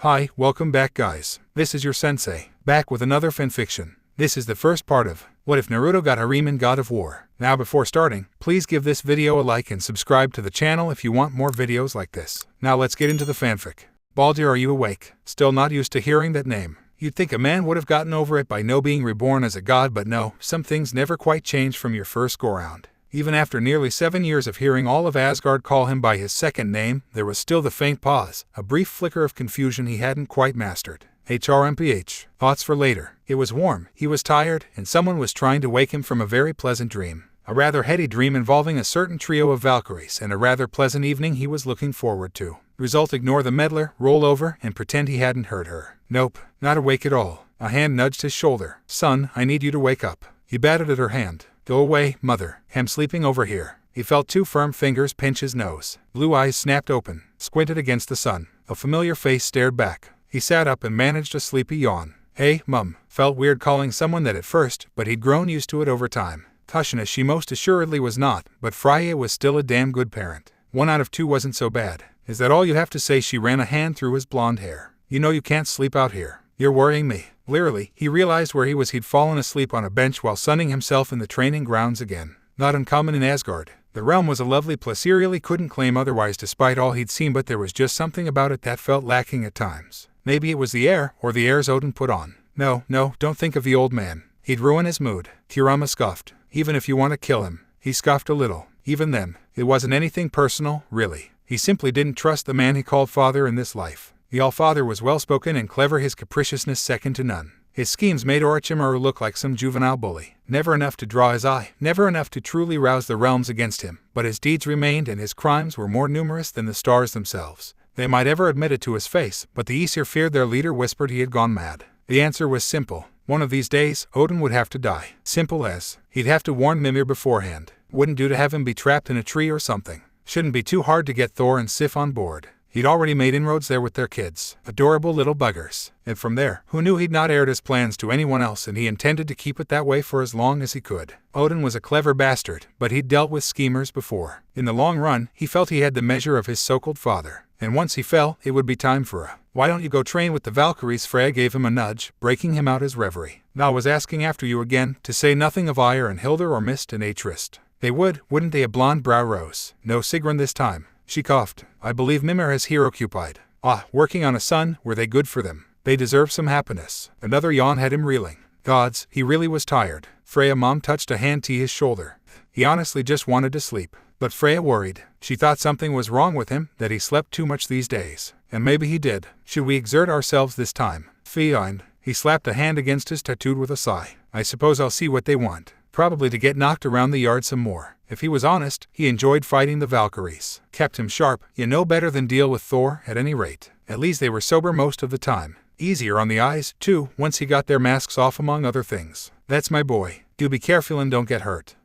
Hi, welcome back guys. This is your sensei, back with another fanfiction. This is the first part of What If Naruto Got Harem in God of War. Now before starting, please give this video a like and subscribe to the channel if you want more videos like this. Now let's get into the fanfic. Baldur, are you awake? Still not used to hearing that name? You'd think a man would have gotten over it by being reborn as a god, but no, some things never quite change from your first go-round. Even after nearly 7 years of hearing all of Asgard call him by his second name, there was still the faint pause, a brief flicker of confusion he hadn't quite mastered. HRMPH. Thoughts for later. It was warm, he was tired, and someone was trying to wake him from a very pleasant dream. A rather heady dream involving a certain trio of Valkyries and a rather pleasant evening he was looking forward to. Result: ignore the meddler, roll over, and pretend he hadn't heard her. Nope, not awake at all. A hand nudged his shoulder. Son, I need you to wake up. He batted at her hand. Go away, mother. I'm sleeping over here. He felt two firm fingers pinch his nose. Blue eyes snapped open, squinted against the sun. A familiar face stared back. He sat up and managed a sleepy yawn. Hey, Mum. Felt weird calling someone that at first, but he'd grown used to it over time. Cautious she most assuredly was not, but Freya was still a damn good parent. 1 out of 2 wasn't so bad. Is that all you have to say? She ran a hand through his blonde hair. You know you can't sleep out here. You're worrying me. Wearily, he realized where he was. He'd fallen asleep on a bench while sunning himself in the training grounds again. Not uncommon in Asgard. The realm was a lovely place, he really couldn't claim otherwise despite all he'd seen, but there was just something about it that felt lacking at times. Maybe it was the air, or the airs Odin put on. No, don't think of the old man. He'd ruin his mood. Kurama scoffed. Even if you want to kill him. He scoffed a little. Even then, it wasn't anything personal, really. He simply didn't trust the man he called father in this life. The All-Father was well-spoken and clever, his capriciousness second to none. His schemes made Orochimaru look like some juvenile bully. Never enough to draw his eye, never enough to truly rouse the realms against him, but his deeds remained and his crimes were more numerous than the stars themselves. They might ever admit it to his face, but the Aesir feared their leader whispered he had gone mad. The answer was simple. One of these days, Odin would have to die. Simple as. He'd have to warn Mimir beforehand. Wouldn't do to have him be trapped in a tree or something. Shouldn't be too hard to get Thor and Sif on board. He'd already made inroads there with their kids. Adorable little buggers. And from there, who knew he'd not aired his plans to anyone else, and he intended to keep it that way for as long as he could. Odin was a clever bastard, but he'd dealt with schemers before. In the long run, he felt he had the measure of his so-called father. And once he fell, it would be time for a "Why don't you go train with the Valkyries?" Freya gave him a nudge, breaking him out his reverie. "Now was asking after you again, to say nothing of Ire and Hildur or Mist and Atrist. They would, wouldn't they?" A blonde brow rose. No Sigrun this time. She coughed. "I believe Mimir has here occupied. Working on a son, were they good for them? They deserve some happiness." Another yawn had him reeling. Gods, he really was tired. Freya mom touched a hand to his shoulder. He honestly just wanted to sleep. But Freya worried. She thought something was wrong with him, that he slept too much these days. And maybe he did. "Should we exert ourselves this time?" Fine. He slapped a hand against his tattooed with a sigh. "I suppose I'll see what they want. Probably to get knocked around the yard some more." If he was honest, he enjoyed fighting the Valkyries. Kept him sharp. You know better than deal with Thor, at any rate. At least they were sober most of the time. Easier on the eyes, too, once he got their masks off among other things. "That's my boy. Do be careful and don't get hurt."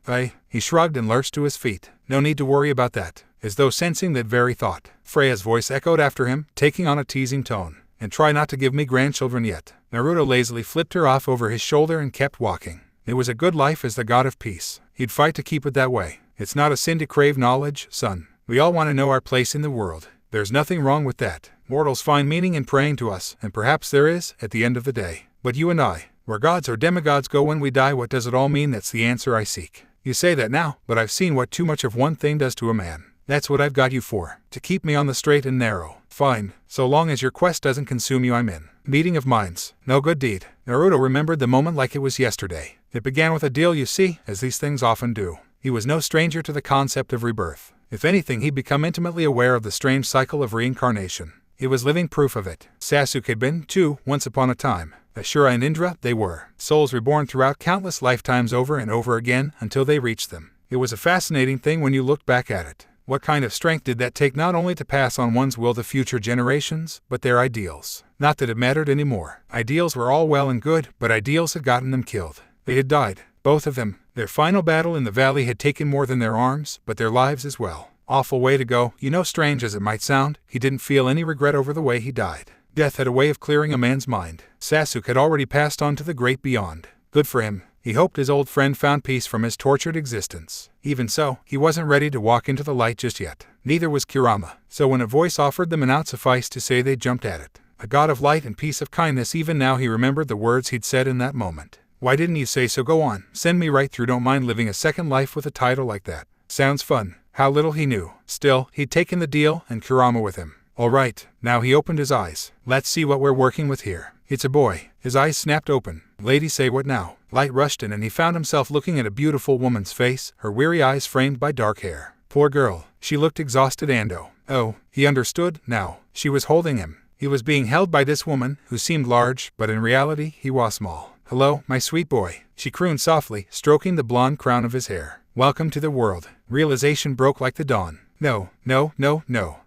He shrugged and lurched to his feet. "No need to worry about that." As though sensing that very thought, Freya's voice echoed after him, taking on a teasing tone. "And try not to give me grandchildren yet." Naruto lazily flipped her off over his shoulder and kept walking. It was a good life as the god of peace. He'd fight to keep it that way. It's not a sin to crave knowledge, son. We all want to know our place in the world. There's nothing wrong with that. Mortals find meaning in praying to us, and perhaps there is, at the end of the day. But you and I, where gods or demigods go when we die, what does it all mean? That's the answer I seek. You say that now, but I've seen what too much of one thing does to a man. That's what I've got you for. To keep me on the straight and narrow. Fine. So long as your quest doesn't consume you, I'm in. Meeting of minds. No good deed. Naruto remembered the moment like it was yesterday. It began with a deal, you see, as these things often do. He was no stranger to the concept of rebirth. If anything, he'd become intimately aware of the strange cycle of reincarnation. It was living proof of it. Sasuke had been, too, once upon a time. Ashura and Indra, they were. Souls reborn throughout countless lifetimes over and over again until they reached them. It was a fascinating thing when you looked back at it. What kind of strength did that take, not only to pass on one's will to future generations, but their ideals? Not that it mattered anymore. Ideals were all well and good, but ideals had gotten them killed. They had died. Both of them. Their final battle in the valley had taken more than their arms, but their lives as well. Awful way to go. You know, strange as it might sound, he didn't feel any regret over the way he died. Death had a way of clearing a man's mind. Sasuke had already passed on to the great beyond. Good for him. He hoped his old friend found peace from his tortured existence. Even so, he wasn't ready to walk into the light just yet. Neither was Kurama. So when a voice offered them an out, suffice to say they jumped at it. a god of light and peace of kindness. Even now he remembered the words he'd said in that moment. Why didn't you say so? Go on, send me right through. Don't mind living a second life with a title like that. Sounds fun. How little he knew. Still, he'd taken the deal, and Kurama with him. All right, now he opened his eyes. Let's see what we're working with here. It's a boy. His eyes snapped open. Lady, say what now? Light rushed in and he found himself looking at a beautiful woman's face, her weary eyes framed by dark hair. Poor girl. She looked exhausted and oh, he understood now. She was holding him. He was being held by this woman, who seemed large, but in reality, he was small. Hello, my sweet boy, she crooned softly, stroking the blonde crown of his hair. Welcome to the world. Realization broke like the dawn. No.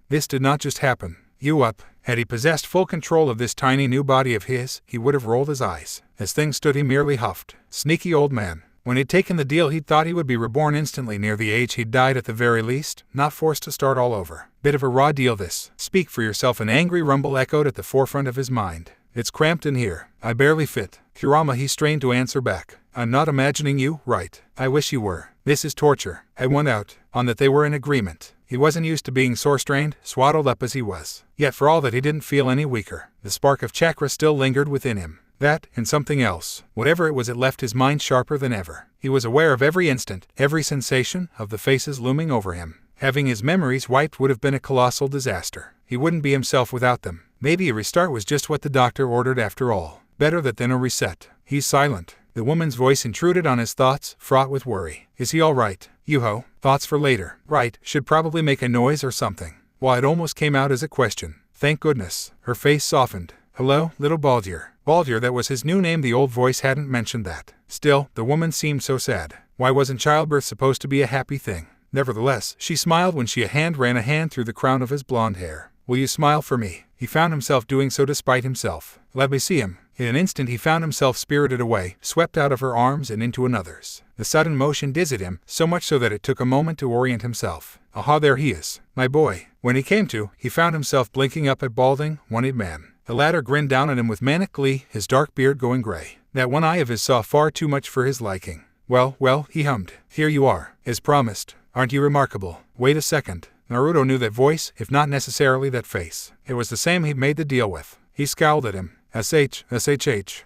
This did not just happen. You up. Had he possessed full control of this tiny new body of his, he would have rolled his eyes. As things stood, he merely huffed. Sneaky old man. When he'd taken the deal, he'd thought he would be reborn instantly near the age he'd died at the very least, not forced to start all over. Bit of a raw deal this. Speak for yourself. An angry rumble echoed at the forefront of his mind. It's cramped in here. I barely fit. Kurama, he strained to answer back. I'm not imagining you, right? I wish you were. This is torture. I won out. On that they were in agreement. He wasn't used to being sore-strained, swaddled up as he was. Yet for all that, he didn't feel any weaker. The spark of chakra still lingered within him. That, and something else. Whatever it was, it left his mind sharper than ever. He was aware of every instant, every sensation, of the faces looming over him. Having his memories wiped would have been a colossal disaster. He wouldn't be himself without them. Maybe a restart was just what the doctor ordered after all. Better that than a reset. He's silent. The woman's voice intruded on his thoughts, fraught with worry. Is he all right? Yuho. Thoughts for later. Right. Should probably make a noise or something. Well, it almost came out as a question. Thank goodness. Her face softened. Hello, little Baldur. Baldur, that was his new name. The old voice hadn't mentioned that. Still, the woman seemed so sad. Why wasn't childbirth supposed to be a happy thing? Nevertheless, she smiled when she ran a hand through the crown of his blonde hair. Will you smile for me? He found himself doing so despite himself. Let me see him. In an instant he found himself spirited away, swept out of her arms and into another's. The sudden motion dizzied him, so much so that it took a moment to orient himself. Aha, there he is. My boy. When he came to, he found himself blinking up at balding, one-eyed man. The latter grinned down at him with manic glee, his dark beard going gray. That one eye of his saw far too much for his liking. Well, he hummed. Here you are, as promised. Aren't you remarkable? Wait a second. Naruto knew that voice, if not necessarily that face. It was the same he'd made the deal with. He scowled at him. SHH.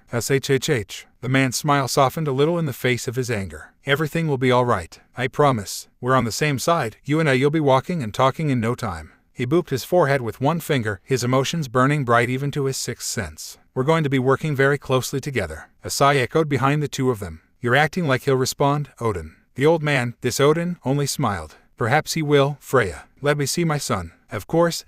The man's smile softened a little in the face of his anger. Everything will be all right. I promise. We're on the same side. You and I, you'll be walking and talking in no time. He booped his forehead with one finger, his emotions burning bright even to his sixth sense. We're going to be working very closely together. A sigh echoed behind the two of them. You're acting like he'll respond, Odin. The old man, this Odin, only smiled. Perhaps he will, Freya. Let me see my son. Of course.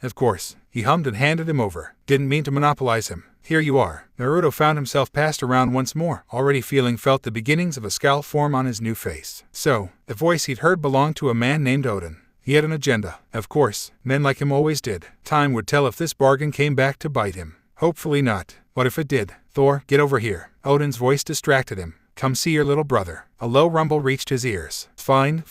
He hummed and handed him over. Didn't mean to monopolize him. Here you are. Naruto found himself passed around once more, already felt the beginnings of a scowl form on his new face. So, the voice he'd heard belonged to a man named Odin. He had an agenda. Of course, men like him always did. Time would tell if this bargain came back to bite him. Hopefully not. What if it did? Thor, get over here. Odin's voice distracted him. Come see your little brother. A low rumble reached his ears. Fine.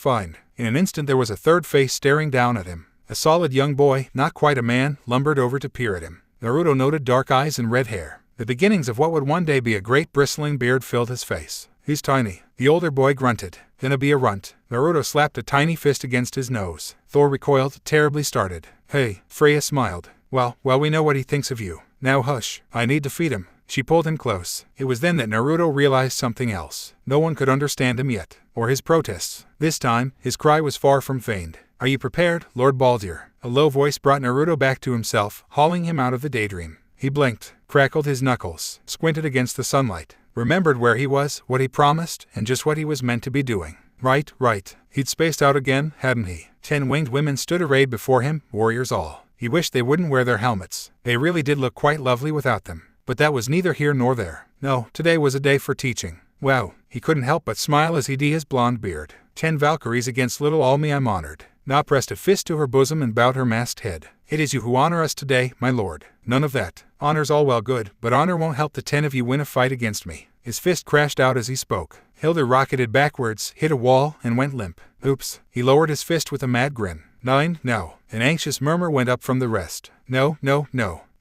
In an instant there was a third face staring down at him. A solid young boy, not quite a man, lumbered over to peer at him. Naruto noted dark eyes and red hair. The beginnings of what would one day be a great bristling beard filled his face. He's tiny. The older boy grunted. Gonna be a runt. Naruto slapped a tiny fist against his nose. Thor recoiled, terribly started. Hey, Freya smiled. Well, we know what he thinks of you. Now hush. I need to feed him. She pulled him close. It was then that Naruto realized something else. No one could understand him yet, or his protests. This time, his cry was far from feigned. Are you prepared, Lord Baldur? A low voice brought Naruto back to himself, hauling him out of the daydream. He blinked, crackled his knuckles, squinted against the sunlight, remembered where he was, what he promised, and just what he was meant to be doing. Right. He'd spaced out again, hadn't he? 10 winged women stood arrayed before him, warriors all. He wished they wouldn't wear their helmets. They really did look quite lovely without them. But that was neither here nor there. No, today was a day for teaching. Wow, he couldn't help but smile as he his blonde beard. 10 Valkyries against little Almi, I'm honored. Na pressed a fist to her bosom and bowed her masked head. It is you who honor us today, my lord. None of that. Honor's all well good, but honor won't help the 10 of you win a fight against me. His fist crashed out as he spoke. Hilda rocketed backwards, hit a wall, and went limp. Oops. He lowered his fist with a mad grin. 9, no. An anxious murmur went up from the rest. No.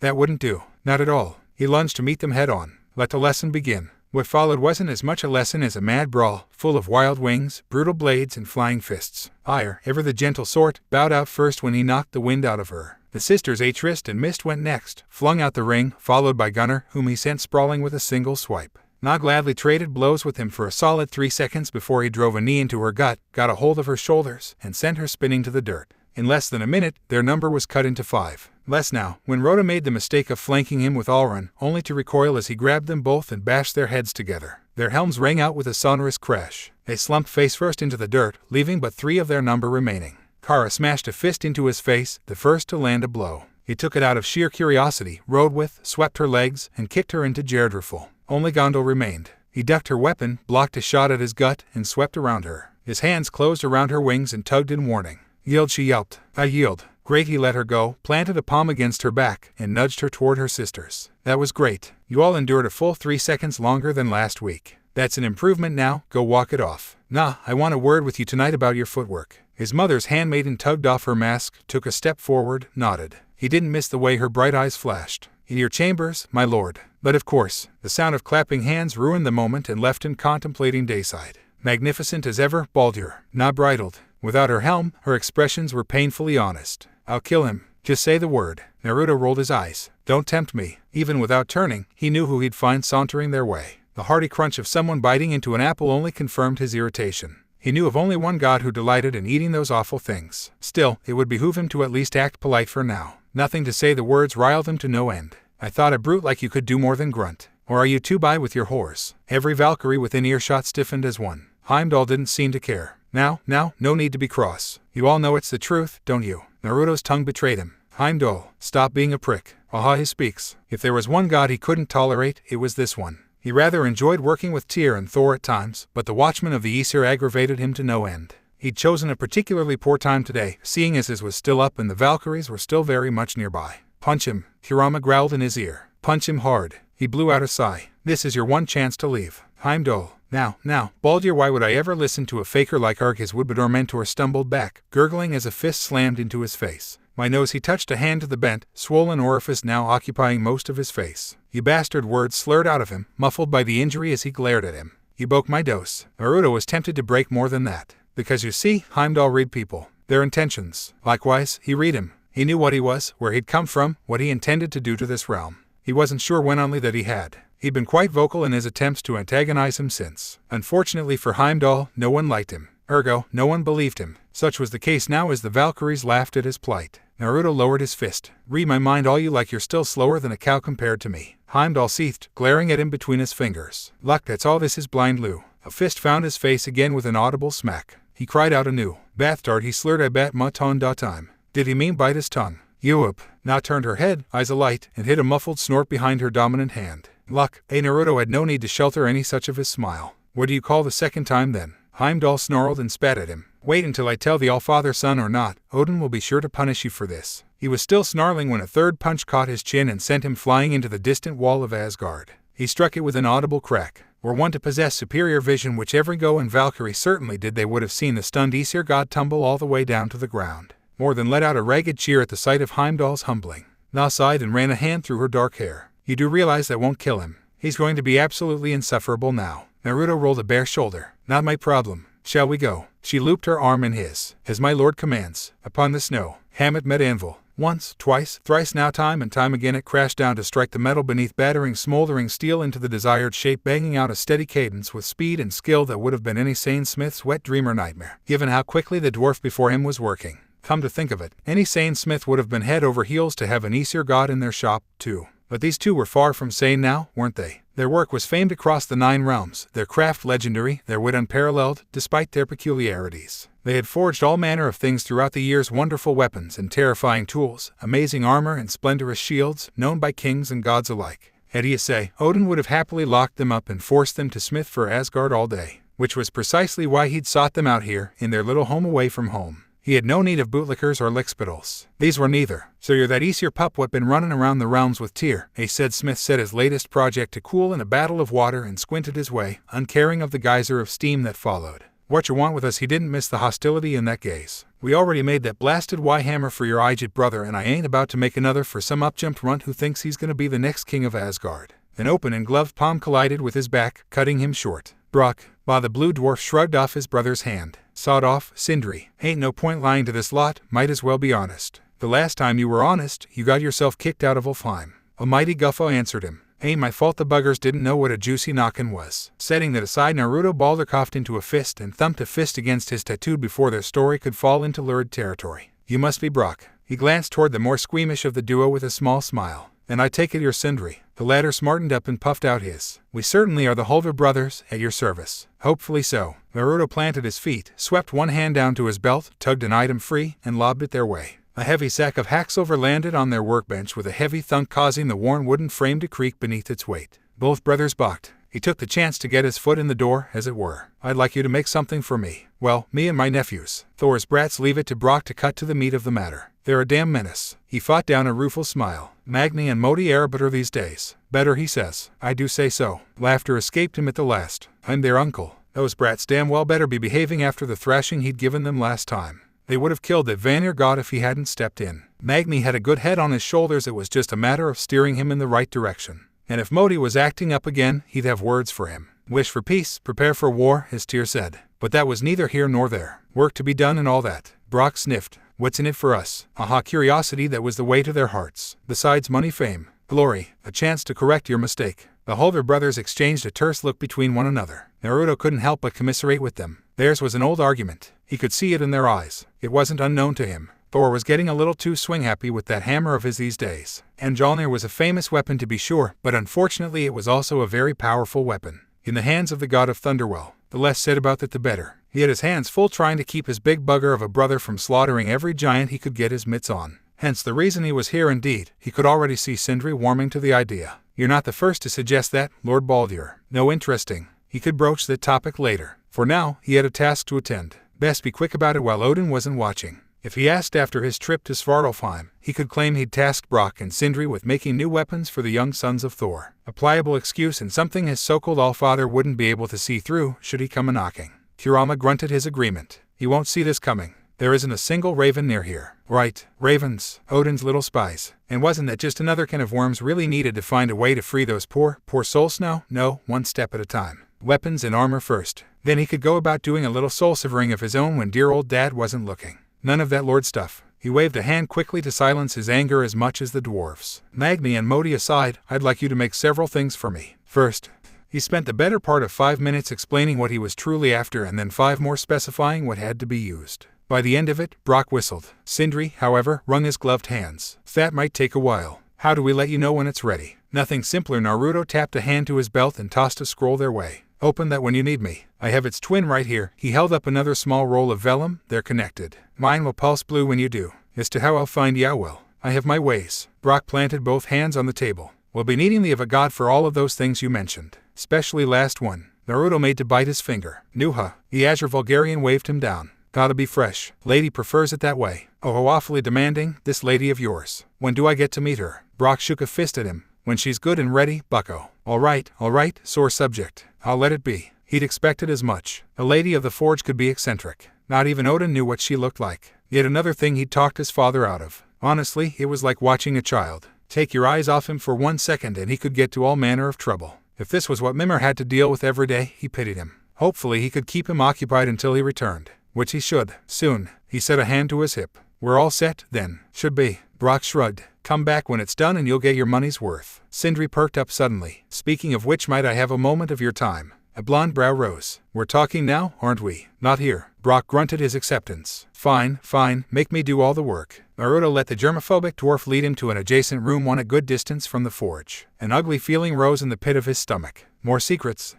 That wouldn't do. Not at all. He lunged to meet them head on. Let the lesson begin. What followed wasn't as much a lesson as a mad brawl, full of wild wings, brutal blades, and flying fists. Ire, ever the gentle sort, bowed out first when he knocked the wind out of her. The sisters tryst and missed went next, flung out the ring, followed by Gunnar, whom he sent sprawling with a single swipe. Na gladly traded blows with him for a solid 3 seconds before he drove a knee into her gut, got a hold of her shoulders, and sent her spinning to the dirt. In less than a minute, their number was cut into 5. Less now, when Rhoda made the mistake of flanking him with Allrun, only to recoil as he grabbed them both and bashed their heads together. Their helms rang out with a sonorous crash. They slumped face first into the dirt, leaving but 3 of their number remaining. Kara smashed a fist into his face, the first to land a blow. He took it out of sheer curiosity, rode with, swept her legs, and kicked her into Jerdriful. Only Gondel remained. He ducked her weapon, blocked a shot at his gut, and swept around her. His hands closed around her wings and tugged in warning. Yield, she yelped. I yield. Great, he let her go, planted a palm against her back, and nudged her toward her sisters. That was great. You all endured a full 3 seconds longer than last week. That's an improvement now, go walk it off. Nah, I want a word with you tonight about your footwork. His mother's handmaiden tugged off her mask, took a step forward, nodded. He didn't miss the way her bright eyes flashed. In your chambers, my lord. But of course, the sound of clapping hands ruined the moment and left him contemplating Dayside. Magnificent as ever, Baldur. Na bridled. Without her helm, her expressions were painfully honest. I'll kill him. Just say the word. Naruto rolled his eyes. Don't tempt me. Even without turning, he knew who he'd find sauntering their way. The hearty crunch of someone biting into an apple only confirmed his irritation. He knew of only one god who delighted in eating those awful things. Still, it would behoove him to at least act polite for now. Nothing to say the words riled him to no end. I thought a brute like you could do more than grunt. Or are you too by with your whores? Every Valkyrie within earshot stiffened as one. Heimdall didn't seem to care. Now, no need to be cross. You all know it's the truth, don't you? Naruto's tongue betrayed him. Heimdall, stop being a prick. Aha, he speaks. If there was one god he couldn't tolerate, it was this one. He rather enjoyed working with Tyr and Thor at times, but the Watchmen of the Aesir aggravated him to no end. He'd chosen a particularly poor time today, seeing as his was still up and the Valkyries were still very much nearby. Punch him, Kurama growled in his ear. Punch him hard. He blew out a sigh. This is your one chance to leave. Heimdall. Now, Baldur, why would I ever listen to a faker like Arg? His Woodbador mentor stumbled back, gurgling as a fist slammed into his face. My nose, he touched a hand to the bent, swollen orifice now occupying most of his face. You bastard, words slurred out of him, muffled by the injury as he glared at him. You broke my dose. Naruto was tempted to break more than that. Because you see, Heimdall read people. Their intentions. Likewise, he read him. He knew what he was, where he'd come from, what he intended to do to this realm. He wasn't sure when only that he had. He'd been quite vocal in his attempts to antagonize him since. Unfortunately for Heimdall, no one liked him. Ergo, no one believed him. Such was the case now as the Valkyries laughed at his plight. Naruto lowered his fist. Read my mind all you like, you're still slower than a cow compared to me. Heimdall seethed, glaring at him between his fingers. Luck, that's all this is, blind Lou. A fist found his face again with an audible smack. He cried out anew. Bathtard, he slurred, I bet ma ton da time. Did he mean bite his tongue? Yup. Na turned her head, eyes alight, and hid a muffled snort behind her dominant hand. Luck. Naruto had no need to shelter any such of his smile. What do you call the second time then? Heimdall snarled and spat at him. Wait until I tell the Allfather, son or not, Odin will be sure to punish you for this. He was still snarling when a third punch caught his chin and sent him flying into the distant wall of Asgard. He struck it with an audible crack. Were one to possess superior vision, which every Go and Valkyrie certainly did, they would have seen the stunned Aesir god tumble all the way down to the ground. More than let out a ragged cheer at the sight of Heimdall's humbling. Na sighed and ran a hand through her dark hair. You do realize that won't kill him. He's going to be absolutely insufferable now. Naruto rolled a bare shoulder. Not my problem. Shall we go? She looped her arm in his. As my lord commands. Upon the snow, Hammett met anvil. Once, twice, thrice now, time and time again it crashed down to strike the metal beneath, battering smoldering steel into the desired shape, banging out a steady cadence with speed and skill that would have been any sane smith's wet dream or nightmare, given how quickly the dwarf before him was working. Come to think of it, any sane smith would have been head over heels to have an Aesir god in their shop, too. But these two were far from sane now, weren't they? Their work was famed across the 9 realms, their craft legendary, their wit unparalleled, despite their peculiarities. They had forged all manner of things throughout the years, wonderful weapons and terrifying tools, amazing armor and splendorous shields, known by kings and gods alike. Had he a say, Odin would have happily locked them up and forced them to smith for Asgard all day, which was precisely why he'd sought them out here, in their little home away from home. He had no need of bootlickers or lickspittles. These were neither. So you're that Aesir pup what been running around the realms with Tyr, said Smith set his latest project to cool in a battle of water and squinted his way, uncaring of the geyser of steam that followed. What you want with us? He didn't miss the hostility in that gaze. We already made that blasted Y-hammer for your Ijit brother, and I ain't about to make another for some upjumped runt who thinks he's gonna be the next king of Asgard. An open and gloved palm collided with his back, cutting him short. Brock, while the blue dwarf shrugged off his brother's hand. Sawed off, Sindri. Ain't no point lying to this lot, might as well be honest. The last time you were honest, you got yourself kicked out of Alfheim. A mighty guffaw answered him. Ain't my fault the buggers didn't know what a juicy knockin' was. Setting that aside, Naruto balled coughed into a fist and thumped a fist against his tattoo before their story could fall into lurid territory. You must be Brock. He glanced toward the more squeamish of the duo with a small smile. And I take it you're Sindri. The latter smartened up and puffed out his. We certainly are the Hulver brothers, at your service. Hopefully so. Naruto planted his feet, swept one hand down to his belt, tugged an item free, and lobbed it their way. A heavy sack of hacksilver landed on their workbench with a heavy thunk, causing the worn wooden frame to creak beneath its weight. Both brothers balked. He took the chance to get his foot in the door, as it were. I'd like you to make something for me. Well, me and my nephews. Thor's brats. Leave it to Brock to cut to the meat of the matter. They're a damn menace. He fought down a rueful smile. Magni and Modi are better these days. Better, he says. I do say so. Laughter escaped him at the last. I'm their uncle. Those brats damn well better be behaving after the thrashing he'd given them last time. They would have killed that Vanir god if he hadn't stepped in. Magni had a good head on his shoulders. It was just a matter of steering him in the right direction. And if Modi was acting up again, he'd have words for him. Wish for peace, prepare for war, his tear said. But that was neither here nor there. Work to be done and all that. Brock sniffed. What's in it for us? Aha, curiosity that was the way to their hearts. Besides money, fame, glory, a chance to correct your mistake. The Hulver brothers exchanged a terse look between one another. Naruto couldn't help but commiserate with them. Theirs was an old argument. He could see it in their eyes. It wasn't unknown to him. Thor was getting a little too swing-happy with that hammer of his these days. And Mjolnir was a famous weapon to be sure, but unfortunately it was also a very powerful weapon. In the hands of the god of Thunderwell, the less said about it the better. He had his hands full trying to keep his big bugger of a brother from slaughtering every giant he could get his mitts on. Hence the reason he was here. Indeed, he could already see Sindri warming to the idea. You're not the first to suggest that, Lord Baldur. No, interesting. He could broach that topic later. For now, he had a task to attend. Best be quick about it while Odin wasn't watching. If he asked after his trip to Svartalfheim, he could claim he'd tasked Brock and Sindri with making new weapons for the young sons of Thor. A pliable excuse and something his so-called Allfather wouldn't be able to see through should he come a-knocking. Kurama grunted his agreement. He won't see this coming. There isn't a single raven near here. Right, ravens, Odin's little spies. And wasn't that just another can of worms really needed to find a way to free those poor souls now? No, one step at a time. Weapons and armor first. Then he could go about doing a little soul-severing of his own when dear old dad wasn't looking. None of that lord stuff. He waved a hand quickly to silence his anger as much as the dwarves. Magni and Modi aside, I'd like you to make several things for me. First, he spent the better part of 5 minutes explaining what he was truly after and then 5 more specifying what had to be used. By the end of it, Brock whistled. Sindri, however, wrung his gloved hands. That might take a while. How do we let you know when it's ready? Nothing simpler. Naruto tapped a hand to his belt and tossed a scroll their way. Open that when you need me. I have its twin right here. He held up another small roll of vellum. They're connected. Mine will pulse blue when you do. As to how I'll find you, well, I have my ways. Brock planted both hands on the table. We'll be needing the of a god for all of those things you mentioned. Especially last one. Naruto made to bite his finger. Nuha. The Azure Vulgarian waved him down. Gotta be fresh. Lady prefers it that way. Oh, how awfully demanding, this lady of yours. When do I get to meet her? Brock shook a fist at him. When she's good and ready, bucko. All right, sore subject. I'll let it be. He'd expected as much. A lady of the forge could be eccentric. Not even Odin knew what she looked like. Yet another thing he'd talked his father out of. Honestly, it was like watching a child. Take your eyes off him for 1 second and he could get to all manner of trouble. If this was what Mimir had to deal with every day, he pitied him. Hopefully he could keep him occupied until he returned. Which he should. Soon. He set a hand to his hip. We're all set, then. Should be. Brock shrugged. Come back when it's done and you'll get your money's worth. Sindri perked up suddenly. Speaking of which, might I have a moment of your time? A blonde brow rose. We're talking now, aren't we? Not here. Brock grunted his acceptance. Fine, make me do all the work. Naruto let the germophobic dwarf lead him to an adjacent room one a good distance from the forge. An ugly feeling rose in the pit of his stomach. More secrets?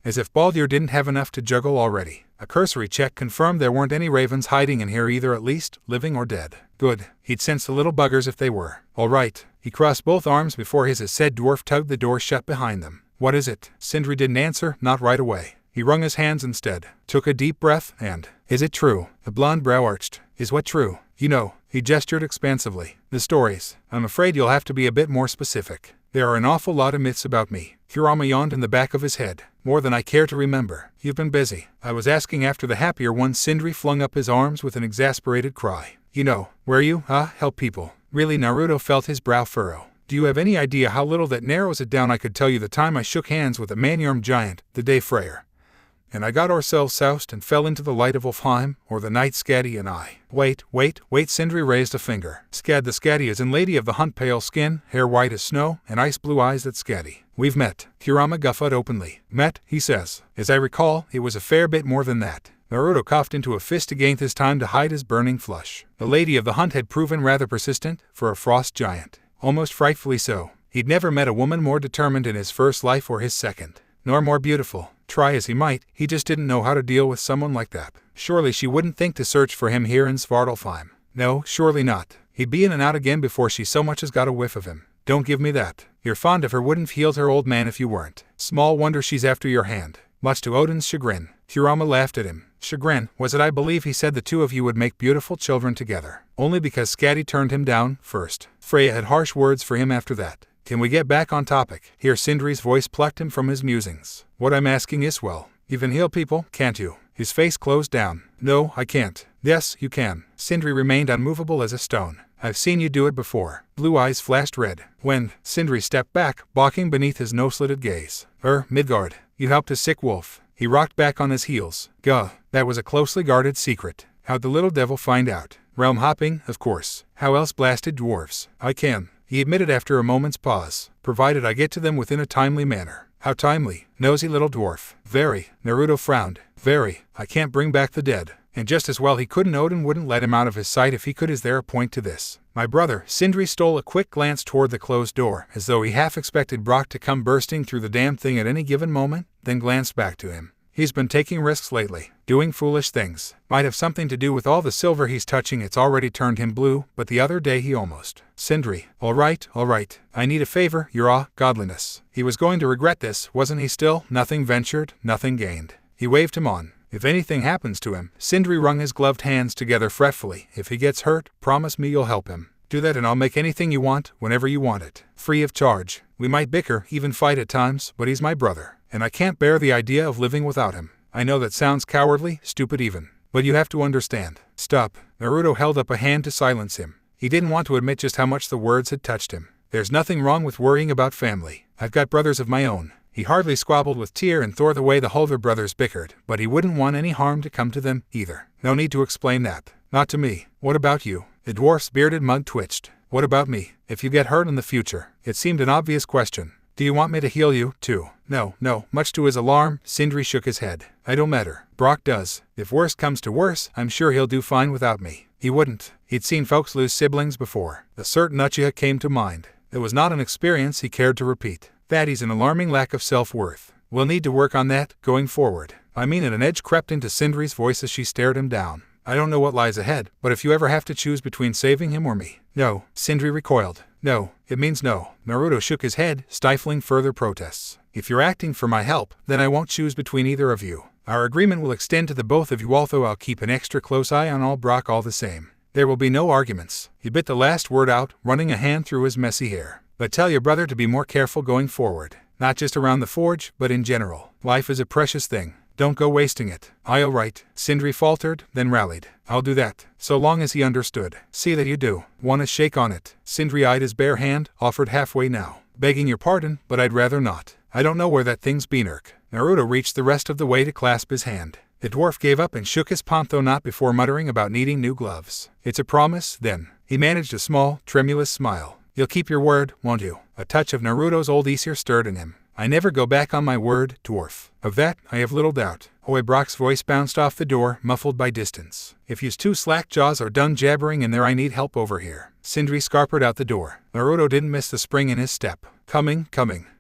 As if Baldur didn't have enough to juggle already. A cursory check confirmed there weren't any ravens hiding in here either, at least, living or dead. Good. He'd sense the little buggers if they were. All right. He crossed both arms before his said dwarf tugged the door shut behind them. What is it? Sindri didn't answer, not right away. He wrung his hands instead, took a deep breath, and, is it true? The blonde brow arched. Is what true? You know, he gestured expansively. The stories. I'm afraid you'll have to be a bit more specific. There are an awful lot of myths about me. Kurama yawned in the back of his head. More than I care to remember. You've been busy. I was asking after the happier ones. Sindri flung up his arms with an exasperated cry. You know, where you, help people. Really? Naruto felt his brow furrow. Do you have any idea how little that narrows it down? I could tell you the time I shook hands with a man-armed giant, the day Freyr. and I got ourselves soused and fell into the light of Ulfheim, or the night Skadi and I. Wait, Sindri raised a finger. The Skadi is in Lady of the Hunt, pale skin, hair white as snow, and ice blue eyes. That Skadi. We've met. Kurama guffawed openly. Met, he says. As I recall, it was a fair bit more than that. Naruto coughed into a fist again, this time to hide his burning flush. The Lady of the Hunt had proven rather persistent, for a frost giant. Almost frightfully so. He'd never met a woman more determined in his first life or his second. Nor more beautiful. Try as he might, he just didn't know how to deal with someone like that. Surely she wouldn't think to search for him here in Svartalfheim. No, surely not. He'd be in and out again before she so much as got a whiff of him. Don't give me that. You're fond of her, wouldn't have healed her, old man, if you weren't. Small wonder she's after your hand. Much to Odin's chagrin. Kurama laughed at him. Chagrin, was it? I believe he said the two of you would make beautiful children together. Only because Skadi turned him down first. Freya had harsh words for him after that. Can we get back on topic? Here Sindri's voice plucked him from his musings. What I'm asking is, well, you can heal people, can't you? His face closed down. No, I can't. Yes, you can. Sindri remained unmovable as a stone. I've seen you do it before. Blue eyes flashed red. When Sindri stepped back, balking beneath his no-slitted gaze. Midgard, you helped a sick wolf. He rocked back on his heels. Gah, that was a closely guarded secret. How'd the little devil find out? Realm hopping, of course. How else, blasted dwarves? I can, he admitted after a moment's pause, provided I get to them within a timely manner. How timely? Nosy little dwarf. Very. Naruto frowned. Very. I can't bring back the dead. And just as well he couldn't. Odin wouldn't let him out of his sight if he could. Is there a point to this? My brother. Sindri stole a quick glance toward the closed door, as though he half expected Brock to come bursting through the damn thing at any given moment, then glanced back to him. He's been taking risks lately, doing foolish things. Might have something to do with all the silver he's touching. It's already turned him blue, but the other day he almost. Sindri. All right. I need a favor, your godliness. He was going to regret this, wasn't he still? Nothing ventured, nothing gained. He waved him on. If anything happens to him, Sindri wrung his gloved hands together fretfully. If he gets hurt, promise me you'll help him. Do that and I'll make anything you want, whenever you want it. Free of charge. We might bicker, even fight at times, but he's my brother. And I can't bear the idea of living without him. I know that sounds cowardly, stupid even. But you have to understand. Stop. Naruto held up a hand to silence him. He didn't want to admit just how much the words had touched him. There's nothing wrong with worrying about family. I've got brothers of my own. He hardly squabbled with Tyr and Thor the way the Hulder brothers bickered, but he wouldn't want any harm to come to them, either. No need to explain that. Not to me. What about you? The dwarf's bearded mug twitched. What about me? If you get hurt in the future. It seemed an obvious question. Do you want me to heal you, too? No. Much to his alarm, Sindri shook his head. I don't matter. Brock does. If worse comes to worse, I'm sure he'll do fine without me. He wouldn't. He'd seen folks lose siblings before. A certain Uchiha came to mind. It was not an experience he cared to repeat. That is an alarming lack of self-worth. We'll need to work on that, going forward. I mean it. An edge crept into Sindri's voice as she stared him down. I don't know what lies ahead, but if you ever have to choose between saving him or me. No, Sindri recoiled. No, it means no. Naruto shook his head, stifling further protests. If you're acting for my help, then I won't choose between either of you. Our agreement will extend to the both of you, although I'll keep an extra close eye on all Brock all the same. There will be no arguments. He bit the last word out, running a hand through his messy hair. But tell your brother to be more careful going forward. Not just around the forge, but in general. Life is a precious thing. Don't go wasting it. All right. Sindri faltered, then rallied. I'll do that, so long as he understood. See that you do. Want a shake on it? Sindri eyed his bare hand, offered halfway now. Begging your pardon, but I'd rather not. I don't know where that thing's been. Naruto reached the rest of the way to clasp his hand. The dwarf gave up and shook his palm, though not before muttering about needing new gloves. It's a promise, then. He managed a small, tremulous smile. You'll keep your word, won't you? A touch of Naruto's old Aesir stirred in him. I never go back on my word, dwarf. Of that, I have little doubt. Hoy Brock's voice bounced off the door, muffled by distance. If yous two slack jaws are done jabbering in there, I need help over here. Sindri scarpered out the door. Naruto didn't miss the spring in his step. Coming.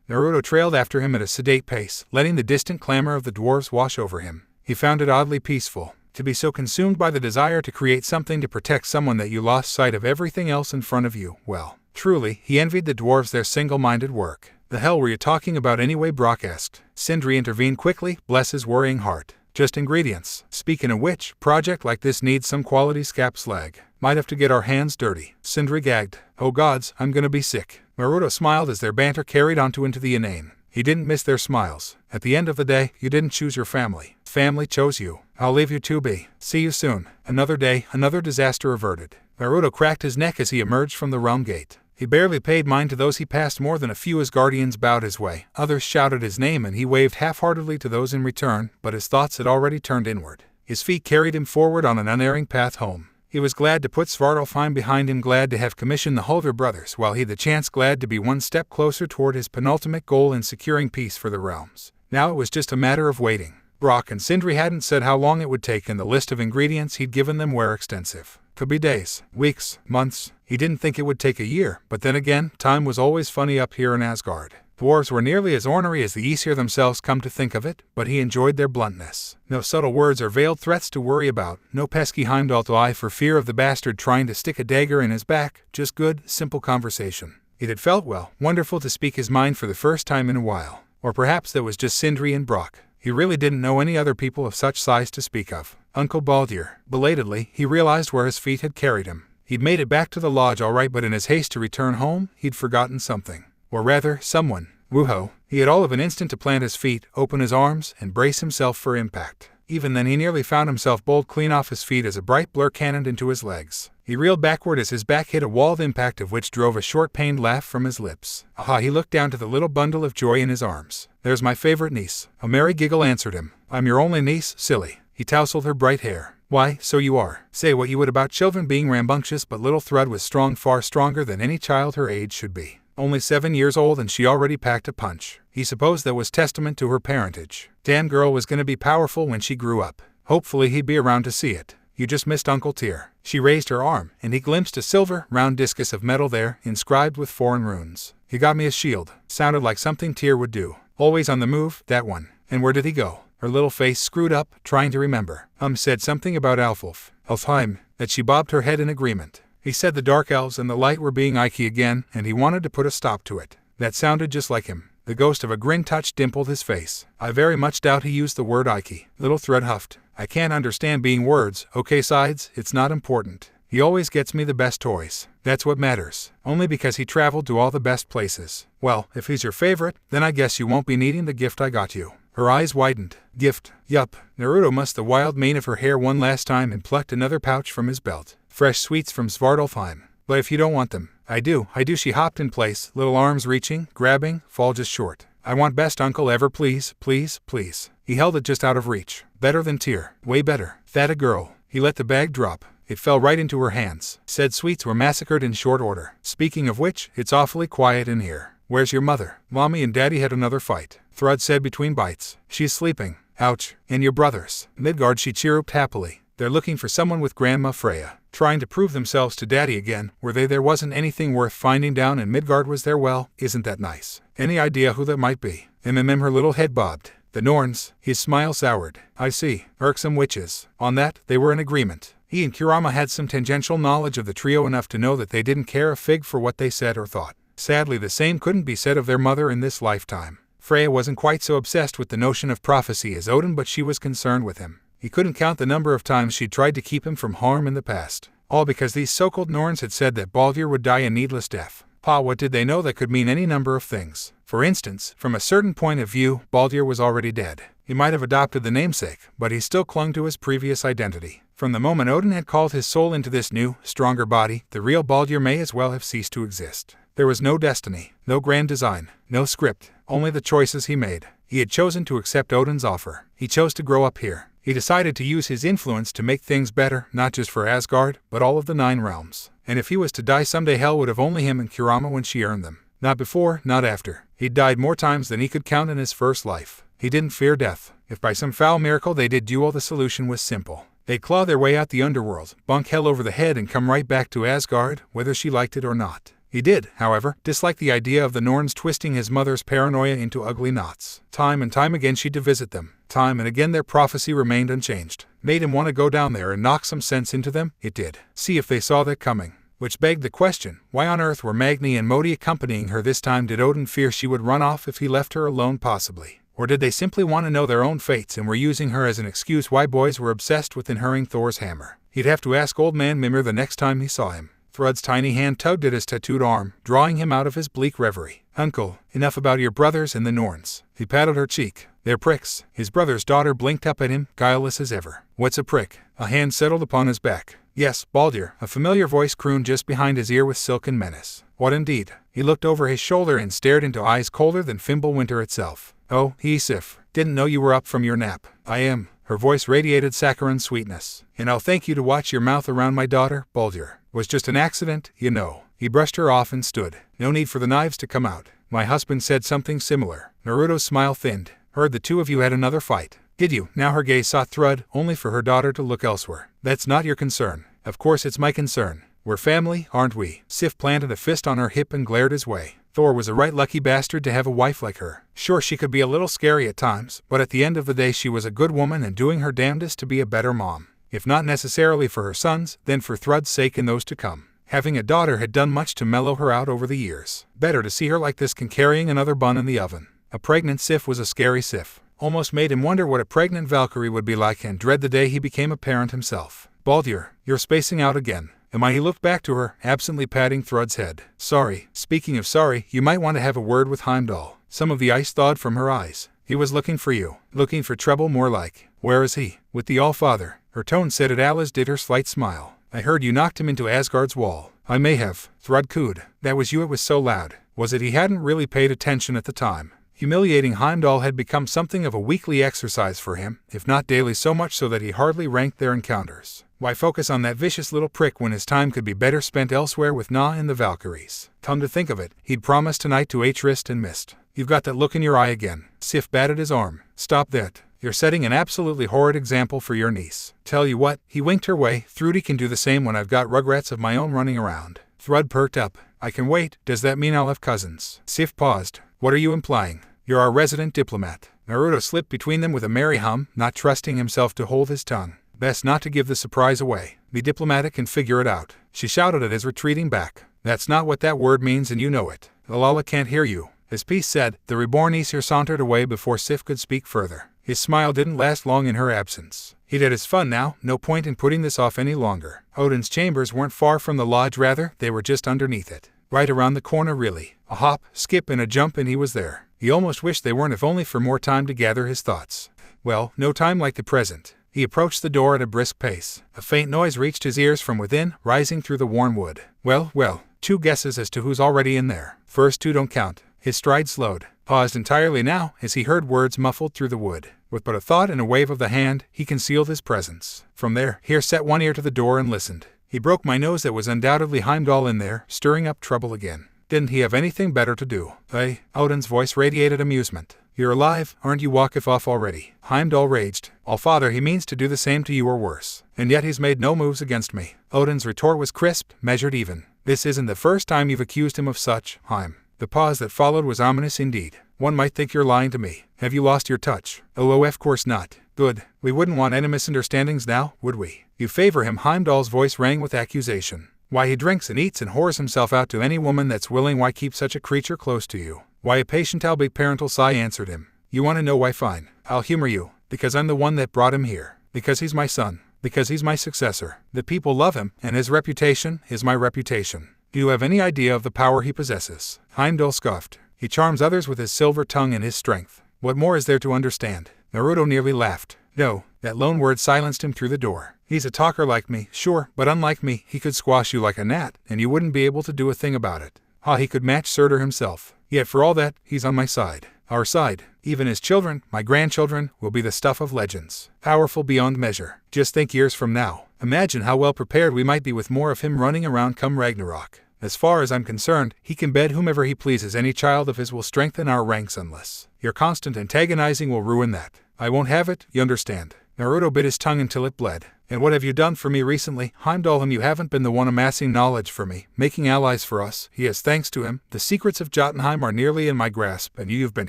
Naruto trailed after him at a sedate pace, letting the distant clamor of the dwarves wash over him. He found it oddly peaceful. To be so consumed by the desire to create something to protect someone that you lost sight of everything else in front of you, well, truly, he envied the dwarves their single-minded work. The hell were you talking about anyway? Brock asked. Sindri intervened quickly, bless his worrying heart. Just ingredients. Speaking of which, project like this needs some quality scap slag. Might have to get our hands dirty. Sindri gagged. Oh gods, I'm gonna be sick. Naruto smiled as their banter carried on into the inane. He didn't miss their smiles. At the end of the day, you didn't choose your family. Family chose you. I'll leave you to be. See you soon. Another day, another disaster averted. Naruto cracked his neck as he emerged from the realm gate. He barely paid mind to those he passed. More than a few Asgardians bowed his way. Others shouted his name and he waved half-heartedly to those in return, but his thoughts had already turned inward. His feet carried him forward on an unerring path home. He was glad to put Svartalfheim behind him, glad to have commissioned the Hulder brothers while he had the chance, glad to be one step closer toward his penultimate goal in securing peace for the realms. Now it was just a matter of waiting. Brock and Sindri hadn't said how long it would take, and the list of ingredients he'd given them were extensive. Could be days, weeks, months. He didn't think it would take a year, but then again, time was always funny up here in Asgard. Dwarves were nearly as ornery as the Aesir themselves, come to think of it, but he enjoyed their bluntness. No subtle words or veiled threats to worry about, no pesky Heimdall to eye for fear of the bastard trying to stick a dagger in his back, just good, simple conversation. It had felt, well, wonderful to speak his mind for the first time in a while. Or perhaps that was just Sindri and Brock. He really didn't know any other people of such size to speak of. Uncle Baldur. Belatedly, he realized where his feet had carried him. He'd made it back to the lodge all right, but in his haste to return home, he'd forgotten something. Or rather, someone. Wooho. He had all of an instant to plant his feet, open his arms, and brace himself for impact. Even then he nearly found himself bowled clean off his feet as a bright blur cannoned into his legs. He reeled backward as his back hit a wall, the impact of which drove a short pained laugh from his lips. Aha, he looked down to the little bundle of joy in his arms. There's my favorite niece. A merry giggle answered him. I'm your only niece, silly. He tousled her bright hair. Why, so you are. Say what you would about children being rambunctious, but little Thrud was strong, far stronger than any child her age should be. Only 7 years old and she already packed a punch. He supposed that was testament to her parentage. Damn girl was going to be powerful when she grew up. Hopefully he'd be around to see it. You just missed Uncle Tyr. She raised her arm, and he glimpsed a silver, round discus of metal there, inscribed with foreign runes. He got me a shield. Sounded like something Tyr would do. Always on the move, that one. And where did he go? Her little face screwed up, trying to remember. Said something about Alfheim, that she bobbed her head in agreement. He said the dark elves and the light were being icky again, and he wanted to put a stop to it. That sounded just like him. The ghost of a grin dimpled his face. I very much doubt he used the word icky. Little Thrud huffed. I can't understand being words. Okay, sides, it's not important. He always gets me the best toys. That's what matters. Only because he traveled to all the best places. Well, if he's your favorite, then I guess you won't be needing the gift I got you. Her eyes widened. Gift. Yup. Naruto mussed the wild mane of her hair one last time and plucked another pouch from his belt. Fresh sweets from Svartalfheim. But if you don't want them. I do. She hopped in place, little arms reaching, grabbing, fall just short. I want best uncle ever, please, please, please. He held it just out of reach. Better than Tyr. Way better. That a girl. He let the bag drop. It fell right into her hands. Said sweets were massacred in short order. Speaking of which, it's awfully quiet in here. Where's your mother? Mommy and Daddy had another fight. Thrud said between bites. She's sleeping. Ouch. And your brothers? Midgard, she chirruped happily. They're looking for someone with Grandma Freya. Trying to prove themselves to Daddy again. Were they? There wasn't anything worth finding down and Midgard was there. Well, isn't that nice? Any idea who that might be? Her little head bobbed. The Norns. His smile soured. I see. Irksome witches. On that, they were in agreement. He and Kurama had some tangential knowledge of the trio, enough to know that they didn't care a fig for what they said or thought. Sadly, the same couldn't be said of their mother in this lifetime. Freya wasn't quite so obsessed with the notion of prophecy as Odin, but she was concerned with him. He couldn't count the number of times she'd tried to keep him from harm in the past. All because these so-called Norns had said that Baldur would die a needless death. What did they know? That could mean any number of things. For instance, from a certain point of view, Baldur was already dead. He might have adopted the namesake, but he still clung to his previous identity. From the moment Odin had called his soul into this new, stronger body, the real Baldur may as well have ceased to exist. There was no destiny, no grand design, no script, only the choices he made. He had chosen to accept Odin's offer. He chose to grow up here. He decided to use his influence to make things better, not just for Asgard, but all of the 9 realms. And if he was to die someday, hell would have only him and Kurama when she earned them. Not before, not after. He'd died more times than he could count in his first life. He didn't fear death. If by some foul miracle they did duel, the solution was simple. They'd claw their way out the underworld, bunk hell over the head, and come right back to Asgard, whether she liked it or not. He did, however, dislike the idea of the Norns twisting his mother's paranoia into ugly knots. Time and time again she'd to visit them. Time and again their prophecy remained unchanged. Made him want to go down there and knock some sense into them? It did. See if they saw that coming. Which begged the question, why on earth were Magni and Modi accompanying her this time? Did Odin fear she would run off if he left her alone? Possibly. Or did they simply want to know their own fates and were using her as an excuse why boys were obsessed with inheriting Thor's hammer? He'd have to ask old man Mimir the next time he saw him. Thrud's tiny hand tugged at his tattooed arm, drawing him out of his bleak reverie. Uncle, enough about your brothers and the Norns. He patted her cheek. They're pricks. His brother's daughter blinked up at him, guileless as ever. What's a prick? A hand settled upon his back. Yes, Baldur, a familiar voice crooned just behind his ear with silken menace. What indeed? He looked over his shoulder and stared into eyes colder than Fimbulwinter itself. Oh, Sif, didn't know you were up from your nap. I am. Her voice radiated saccharine sweetness. And I'll thank you to watch your mouth around my daughter, Baldur. Was just an accident, you know. He brushed her off and stood. No need for the knives to come out. My husband said something similar. Naruto's smile thinned. Heard the two of you had another fight. Did you? Now her gaze sought Thrud, only for her daughter to look elsewhere. That's not your concern. Of course it's my concern. We're family, aren't we? Sif planted a fist on her hip and glared his way. Thor was a right lucky bastard to have a wife like her. Sure, she could be a little scary at times, but at the end of the day she was a good woman and doing her damnedest to be a better mom. If not necessarily for her sons, then for Thrud's sake and those to come. Having a daughter had done much to mellow her out over the years. Better to see her like this than carrying another bun in the oven. A pregnant Sif was a scary Sif. Almost made him wonder what a pregnant Valkyrie would be like and dread the day he became a parent himself. Baldur, you're spacing out again. Am I? He looked back to her, absently patting Thrud's head. Sorry. Speaking of sorry, you might want to have a word with Heimdall. Some of the ice thawed from her eyes. He was looking for you. Looking for trouble more like. Where is he? With the All-Father. Her tone said it as did her slight smile. I heard you knocked him into Asgard's wall. I may have. Thrud cooed. That was you. It was so loud. Was it? He hadn't really paid attention at the time. Humiliating Heimdall had become something of a weekly exercise for him, if not daily, so much so that he hardly ranked their encounters. Why focus on that vicious little prick when his time could be better spent elsewhere with Na and the Valkyries? Come to think of it, he'd promised tonight to Tryst and missed. You've got that look in your eye again. Sif batted his arm. Stop that. You're setting an absolutely horrid example for your niece. Tell you what, he winked her way, Thrudy can do the same when I've got rugrats of my own running around. Thrud perked up. I can wait. Does that mean I'll have cousins? Sif paused. What are you implying? You're our resident diplomat. Naruto slipped between them with a merry hum, not trusting himself to hold his tongue. Best not to give the surprise away. Be diplomatic and figure it out. She shouted at his retreating back. That's not what that word means and you know it. Lala can't hear you. As Peace said, the reborn Aesir sauntered away before Sif could speak further. His smile didn't last long in her absence. He'd had his fun now, no point in putting this off any longer. Odin's chambers weren't far from the lodge, rather, they were just underneath it. Right around the corner really. A hop, skip and a jump and he was there. He almost wished they weren't, if only for more time to gather his thoughts. Well, no time like the present. He approached the door at a brisk pace. A faint noise reached his ears from within, rising through the warm wood. Well, 2 guesses as to who's already in there. First 2 don't count. His stride slowed, paused entirely now as he heard words muffled through the wood. With but a thought and a wave of the hand, he concealed his presence. From there, here set one ear to the door and listened. He broke my nose, that was undoubtedly Heimdall in there, stirring up trouble again. Didn't he have anything better to do? Hey, Odin's voice radiated amusement. You're alive, aren't you? Walk if off already. Heimdall raged. All-Father, he means to do the same to you or worse. And yet he's made no moves against me. Odin's retort was crisp, measured even. This isn't the first time you've accused him of such, Heim. The pause that followed was ominous indeed. One might think you're lying to me. Have you lost your touch? Oh, of course not. Good. We wouldn't want any misunderstandings now, would we? You favor him. Heimdall's voice rang with accusation. Why, he drinks and eats and whores himself out to any woman that's willing. Why keep such a creature close to you? Why, a patient albeit parental sigh answered him. You want to know why? Fine. I'll humor you. Because I'm the one that brought him here. Because he's my son. Because he's my successor. The people love him, and his reputation is my reputation. Do you have any idea of the power he possesses? Heimdall scoffed. He charms others with his silver tongue and his strength. What more is there to understand? Naruto nearly laughed. No, that lone word silenced him through the door. He's a talker like me, sure, but unlike me, he could squash you like a gnat, and you wouldn't be able to do a thing about it. He could match Surtur himself. Yet for all that, he's on my side. Our side. Even his children, my grandchildren, will be the stuff of legends. Powerful beyond measure. Just think years from now. Imagine how well prepared we might be with more of him running around come Ragnarok. As far as I'm concerned, he can bed whomever he pleases. Any child of his will strengthen our ranks unless your constant antagonizing will ruin that. I won't have it, you understand. Naruto bit his tongue until it bled. And what have you done for me recently, Heimdall? You haven't been the one amassing knowledge for me, making allies for us. Yes, thanks to him, the secrets of Jotunheim are nearly in my grasp, and you've been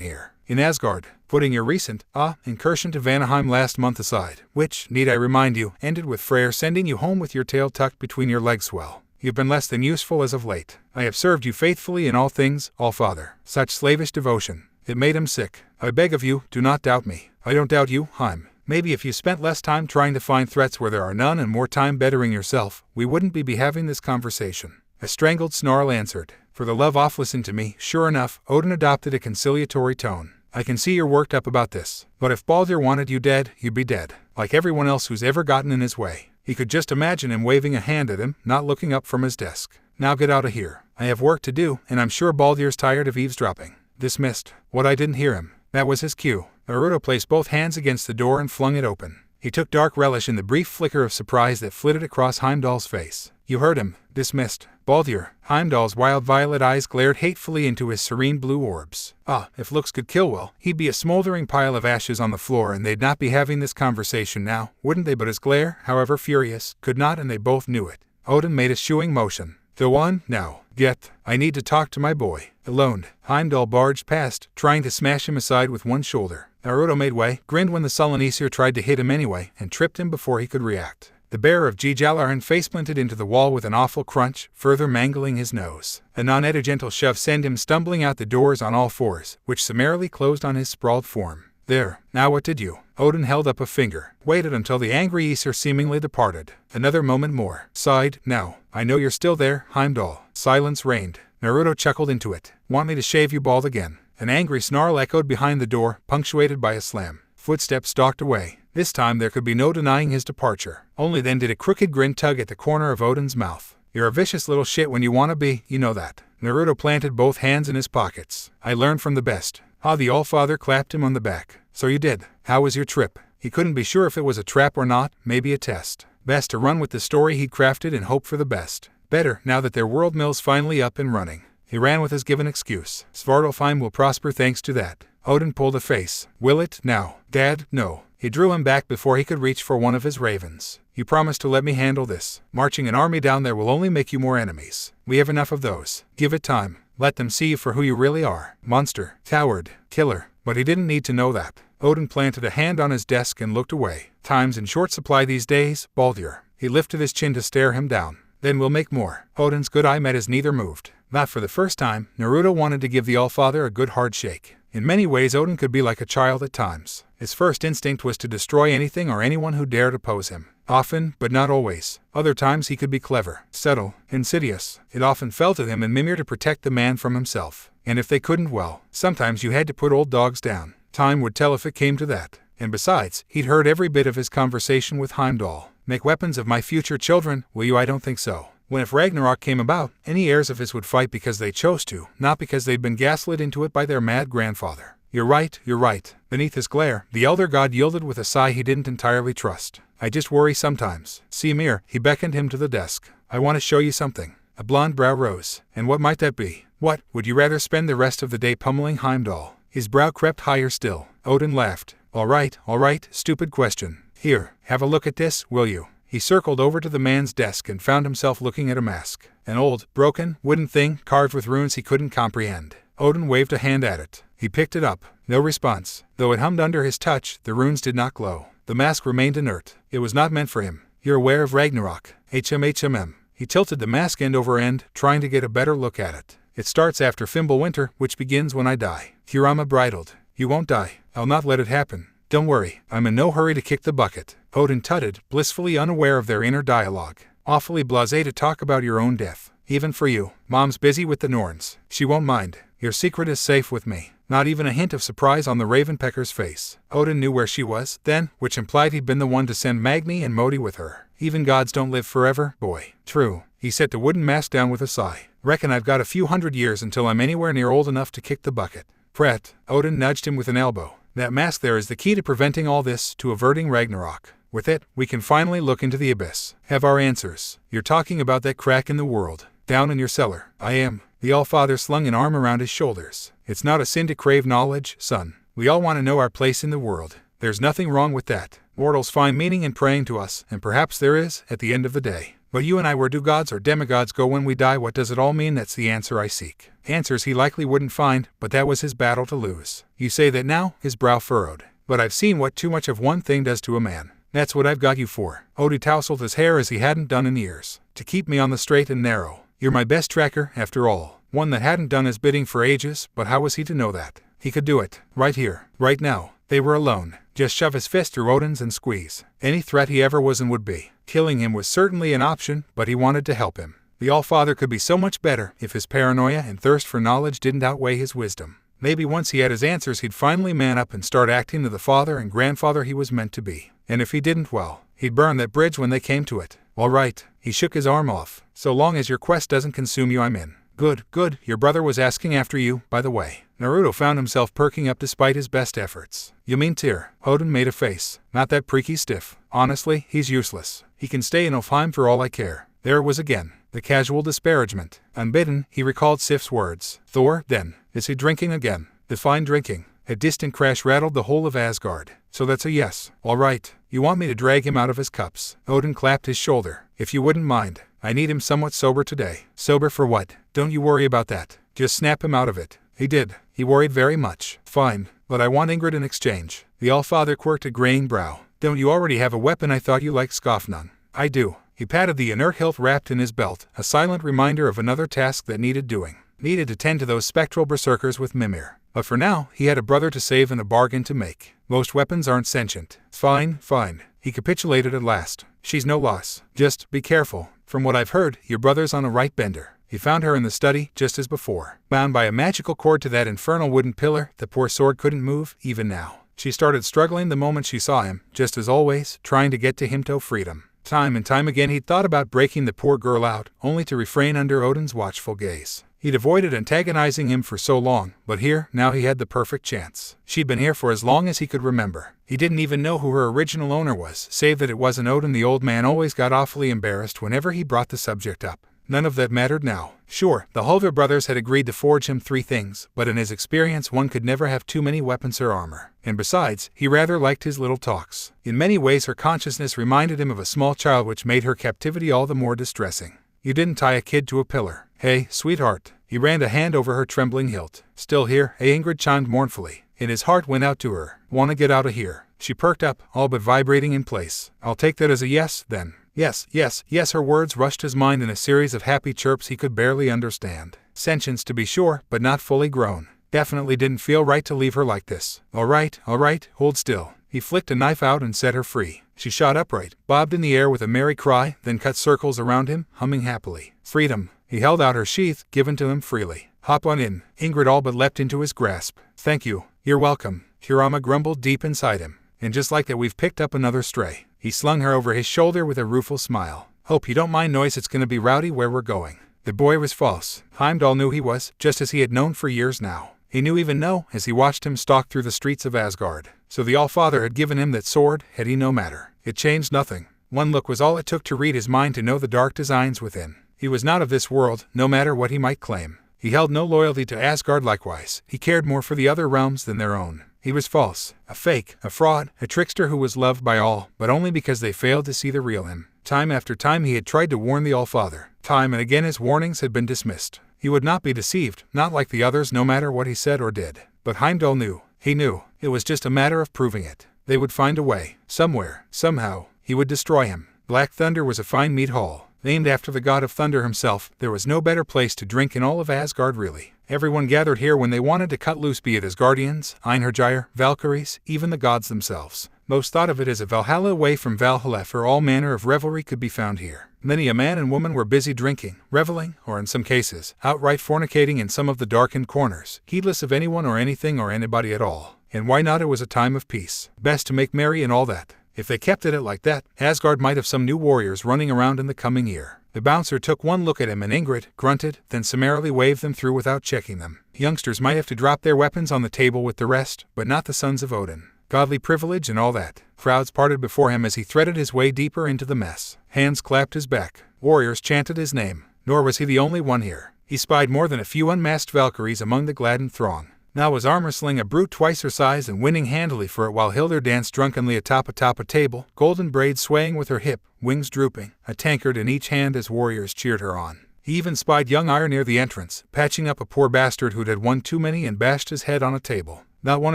here. In Asgard, putting your recent, incursion to Vanaheim last month aside, which, need I remind you, ended with Freyr sending you home with your tail tucked between your legs. Well, you've been less than useful as of late. I have served you faithfully in all things, All-Father. Such slavish devotion. It made him sick. I beg of you, do not doubt me. I don't doubt you, Heim. Maybe if you spent less time trying to find threats where there are none and more time bettering yourself, we wouldn't be having this conversation. A strangled snarl answered. For the love off, listen to me. Sure enough, Odin adopted a conciliatory tone. I can see you're worked up about this. But if Baldur wanted you dead, you'd be dead. Like everyone else who's ever gotten in his way. He could just imagine him waving a hand at him, not looking up from his desk. Now get out of here. I have work to do, and I'm sure Baldur's tired of eavesdropping. Dismissed. What, I didn't hear him. That was his cue. Naruto placed both hands against the door and flung it open. He took dark relish in the brief flicker of surprise that flitted across Heimdall's face. You heard him. Dismissed. Baldur. Heimdall's wild violet eyes glared hatefully into his serene blue orbs. If looks could kill well, he'd be a smoldering pile of ashes on the floor and they'd not be having this conversation now, wouldn't they? But his glare, however furious, could not, and they both knew it. Odin made a shooing motion. The one? Now. Get. I need to talk to my boy. Alone. Heimdall barged past, trying to smash him aside with one shoulder. Naruto made way, grinned when the sullen Aesir tried to hit him anyway, and tripped him before he could react. The bearer of Jijalaran faceplanted into the wall with an awful crunch, further mangling his nose. A non-gentle shove sent him stumbling out the doors on all fours, which summarily closed on his sprawled form. There. Now what did you? Odin held up a finger, waited until the angry Aesir seemingly departed. Another moment more. Sighed. Now. I know you're still there, Heimdall. Silence reigned. Naruto chuckled into it. Want me to shave you bald again? An angry snarl echoed behind the door, punctuated by a slam. Footsteps stalked away. This time there could be no denying his departure. Only then did a crooked grin tug at the corner of Odin's mouth. You're a vicious little shit when you want to be, you know that. Naruto planted both hands in his pockets. I learned from the best. The Allfather clapped him on the back. So you did. How was your trip? He couldn't be sure if it was a trap or not, maybe a test. Best to run with the story he'd crafted and hope for the best. Better, now that their world mill's finally up and running. He ran with his given excuse. Svartalfheim will prosper thanks to that. Odin pulled a face. Will it? Now. Dad, no. He drew him back before he could reach for one of his ravens. You promised to let me handle this. Marching an army down there will only make you more enemies. We have enough of those. Give it time. Let them see you for who you really are. Monster. Coward. Killer. But he didn't need to know that. Odin planted a hand on his desk and looked away. Time's in short supply these days, Baldur. He lifted his chin to stare him down. Then we'll make more. Odin's good eye met as neither moved. Not for the first time, Naruto wanted to give the Allfather a good hard shake. In many ways Odin could be like a child at times. His first instinct was to destroy anything or anyone who dared oppose him. Often, but not always. Other times he could be clever, subtle, insidious. It often fell to him and Mimir to protect the man from himself. And if they couldn't, well, sometimes you had to put old dogs down. Time would tell if it came to that. And besides, he'd heard every bit of his conversation with Heimdall. Make weapons of my future children, will you? I don't think so. When if Ragnarok came about, any heirs of his would fight because they chose to, not because they'd been gaslit into it by their mad grandfather. You're right. Beneath his glare, the elder god yielded with a sigh he didn't entirely trust. I just worry sometimes. See Mir, he beckoned him to the desk. I want to show you something. A blonde brow rose. And what might that be? What, would you rather spend the rest of the day pummeling Heimdall? His brow crept higher still. Odin laughed. All right, stupid question. Here, have a look at this, will you? He circled over to the man's desk and found himself looking at a mask. An old, broken, wooden thing carved with runes he couldn't comprehend. Odin waved a hand at it. He picked it up. No response. Though it hummed under his touch, the runes did not glow. The mask remained inert. It was not meant for him. You're aware of Ragnarok. HMHMM. He tilted the mask end over end, trying to get a better look at it. It starts after Fimbulwinter, which begins when I die. Kurama bridled. You won't die. I'll not let it happen. Don't worry. I'm in no hurry to kick the bucket. Odin tutted, blissfully unaware of their inner dialogue. Awfully blasé to talk about your own death. Even for you. Mom's busy with the Norns. She won't mind. Your secret is safe with me. Not even a hint of surprise on the Ravenpecker's face. Odin knew where she was, then, which implied he'd been the one to send Magni and Modi with her. Even gods don't live forever, boy. True. He set the wooden mask down with a sigh. Reckon I've got a few hundred years until I'm anywhere near old enough to kick the bucket. Pret. Odin nudged him with an elbow. That mask there is the key to preventing all this, to averting Ragnarok. With it, we can finally look into the abyss. Have our answers. You're talking about that crack in the world. Down in your cellar. I am. The Allfather slung an arm around his shoulders. It's not a sin to crave knowledge, son. We all want to know our place in the world. There's nothing wrong with that. Mortals find meaning in praying to us, and perhaps there is, at the end of the day. But you and I, where do gods or demigods go when we die? What does it all mean? That's the answer I seek. Answers he likely wouldn't find, but that was his battle to lose. You say that now? His brow furrowed. But I've seen what too much of one thing does to a man. That's what I've got you for. Odin tousled his hair as he hadn't done in years. To keep me on the straight and narrow. You're my best tracker, after all. One that hadn't done his bidding for ages, but how was he to know that? He could do it. Right here. Right now. They were alone. Just shove his fist through Odin's and squeeze. Any threat he ever was and would be. Killing him was certainly an option, but he wanted to help him. The Allfather could be so much better if his paranoia and thirst for knowledge didn't outweigh his wisdom. Maybe once he had his answers he'd finally man up and start acting to the father and grandfather he was meant to be. And if he didn't, well, He'd burn that bridge when they came to it. All right, he shook his arm off. So long as your quest doesn't consume you, I'm in. Good, good, your brother was asking after you, by the way. Naruto found himself perking up despite his best efforts. You mean Tyr? Odin made a face. Not that preaky stiff. Honestly, he's useless. He can stay in Alfheim for all I care. There it was again. The casual disparagement. Unbidden, he recalled Sif's words. Thor, then. Is he drinking again? Define drinking. A distant crash rattled the whole of Asgard. So that's a yes. All right. You want me to drag him out of his cups? Odin clapped his shoulder. If you wouldn't mind. I need him somewhat sober today. Sober for what? Don't you worry about that. Just snap him out of it. He did. He worried very much. Fine. But I want Ingrid in exchange. The Allfather quirked a graying brow. Don't you already have a weapon? I thought you liked Skofnung. I do. He patted the inert hilt wrapped in his belt, a silent reminder of another task that needed doing. Needed to tend to those spectral berserkers with Mimir. But for now, he had a brother to save and a bargain to make. Most weapons aren't sentient. Fine, fine. He capitulated at last. She's no loss. Just be careful. From what I've heard, your brother's on a right bender. He found her in the study, just as before. Bound by a magical cord to that infernal wooden pillar, the poor sword couldn't move, even now. She started struggling the moment she saw him, just as always, trying to get to Himto freedom. Time and time again he'd thought about breaking the poor girl out, only to refrain under Odin's watchful gaze. He'd avoided antagonizing him for so long, but now he had the perfect chance. She'd been here for as long as he could remember. He didn't even know who her original owner was, save that it wasn't Odin. The old man always got awfully embarrassed whenever he brought the subject up. None of that mattered now. Sure, the Hulver brothers had agreed to forge him 3 things, but in his experience one could never have too many weapons or armor. And besides, he rather liked his little talks. In many ways her consciousness reminded him of a small child, which made her captivity all the more distressing. You didn't tie a kid to a pillar. Hey, sweetheart. He ran a hand over her trembling hilt. Still here? Ingrid chimed mournfully, and his heart went out to her. Wanna get out of here? She perked up, all but vibrating in place. I'll take that as a yes, then. Yes, yes, yes. Her words rushed his mind in a series of happy chirps he could barely understand. Sentience to be sure, but not fully grown. Definitely didn't feel right to leave her like this. All right, hold still. He flicked a knife out and set her free. She shot upright, bobbed in the air with a merry cry, then cut circles around him, humming happily. Freedom. He held out her sheath, given to him freely. Hop on in. Ingrid all but leapt into his grasp. Thank you. You're welcome. Hirama grumbled deep inside him. And just like that, we've picked up another stray. He slung her over his shoulder with a rueful smile. Hope you don't mind noise, it's gonna be rowdy where we're going. The boy was false. Heimdall knew he was, just as he had known for years now. He knew even now, as he watched him stalk through the streets of Asgard. So the Allfather had given him that sword, had he no matter. It changed nothing. One look was all it took to read his mind, to know the dark designs within. He was not of this world, no matter what he might claim. He held no loyalty to Asgard likewise. He cared more for the other realms than their own. He was false, a fake, a fraud, a trickster who was loved by all, but only because they failed to see the real him. Time after time he had tried to warn the Allfather. Time and again his warnings had been dismissed. He would not be deceived, not like the others, no matter what he said or did. But Heimdall knew. He knew. It was just a matter of proving it. They would find a way. Somewhere. Somehow. He would destroy him. Black Thunder was a fine mead hall. Named after the god of thunder himself, there was no better place to drink in all of Asgard really. Everyone gathered here when they wanted to cut loose, be it Asgardians, Einherjar, Valkyries, even the gods themselves. Most thought of it as a Valhalla away from Valhalla, for all manner of revelry could be found here. Many a man and woman were busy drinking, reveling, or in some cases, outright fornicating in some of the darkened corners, heedless of anyone or anything or anybody at all. And why not? It was a time of peace. Best to make merry and all that. If they kept it like that, Asgard might have some new warriors running around in the coming year. The bouncer took one look at him and Ingrid, grunted, then summarily waved them through without checking them. Youngsters might have to drop their weapons on the table with the rest, but not the sons of Odin. Godly privilege and all that. Crowds parted before him as he threaded his way deeper into the mess. Hands clapped his back. Warriors chanted his name. Nor was he the only one here. He spied more than a few unmasked Valkyries among the gladdened throng. Now was armor sling a brute twice her size and winning handily for it, while Hildur danced drunkenly atop a table, golden braids swaying with her hip, wings drooping, a tankard in each hand as warriors cheered her on. He even spied young Ire near the entrance, patching up a poor bastard who'd had one too many and bashed his head on a table. Not one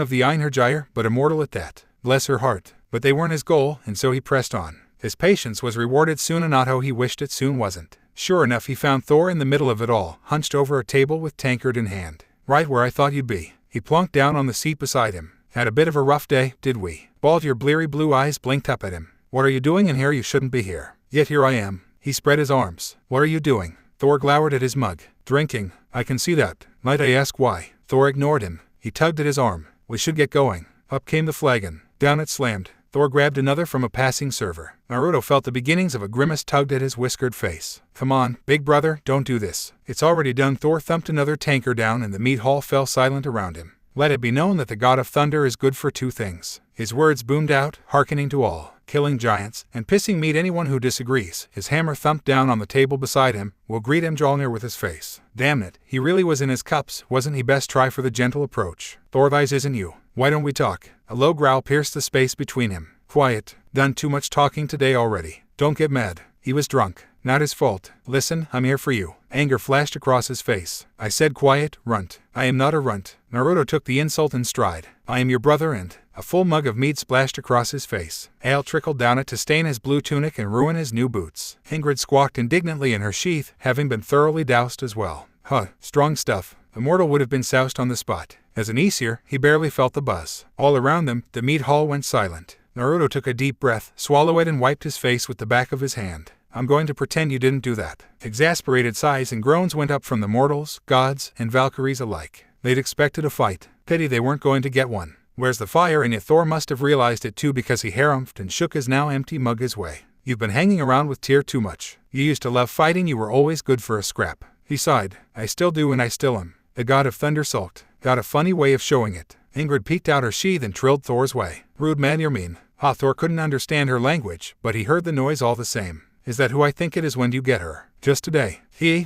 of the Einherjar, but immortal at that. Bless her heart. But they weren't his goal, and so he pressed on. His patience was rewarded soon, and not how he wished it soon wasn't. Sure enough, he found Thor in the middle of it all, hunched over a table with tankard in hand. Right where I thought you'd be. He plunked down on the seat beside him. Had a bit of a rough day, did we? Baldur bleary blue eyes blinked up at him. What are you doing in here? You shouldn't be here. Yet here I am. He spread his arms. What are you doing? Thor glowered at his mug. Drinking. I can see that. Might I ask why? Thor ignored him. He tugged at his arm. We should get going. Up came the flagon. Down it slammed. Thor grabbed another from a passing server. Naruto felt the beginnings of a grimace tugged at his whiskered face. Come on, big brother, don't do this. It's already done. Thor thumped another tanker down and the meat hall fell silent around him. Let it be known that the god of thunder is good for two things. His words boomed out, hearkening to all, killing giants, and pissing meat anyone who disagrees. His hammer thumped down on the table beside him, will greet Mjolnir with his face. Damn it, he really was in his cups, wasn't he? Best try for the gentle approach. Thorvise isn't you. Why don't we talk? A low growl pierced the space between him. Quiet. Done too much talking today already. Don't get mad. He was drunk. Not his fault. Listen, I'm here for you. Anger flashed across his face. I said quiet, runt. I am not a runt. Naruto took the insult in stride. I am your brother and... A full mug of mead splashed across his face. Ale trickled down it to stain his blue tunic and ruin his new boots. Ingrid squawked indignantly in her sheath, having been thoroughly doused as well. Huh, strong stuff. A mortal would have been soused on the spot. As an Aesir, he barely felt the buzz. All around them, the mead hall went silent. Naruto took a deep breath, swallowed it and wiped his face with the back of his hand. I'm going to pretend you didn't do that. Exasperated sighs and groans went up from the mortals, gods, and Valkyries alike. They'd expected a fight. Pity they weren't going to get one. Where's the fire in you? Thor must have realized it too because he harumphed and shook his now empty mug his way. You've been hanging around with Tyr too much. You used to love fighting, you were always good for a scrap. He sighed. I still do and I still am. The god of thunder sulked. Got a funny way of showing it. Ingrid peeked out her sheath and trilled Thor's way. Rude man, you're mean. Thor couldn't understand her language, but he heard the noise all the same. Is that who I think it is? When do you get her? Just today.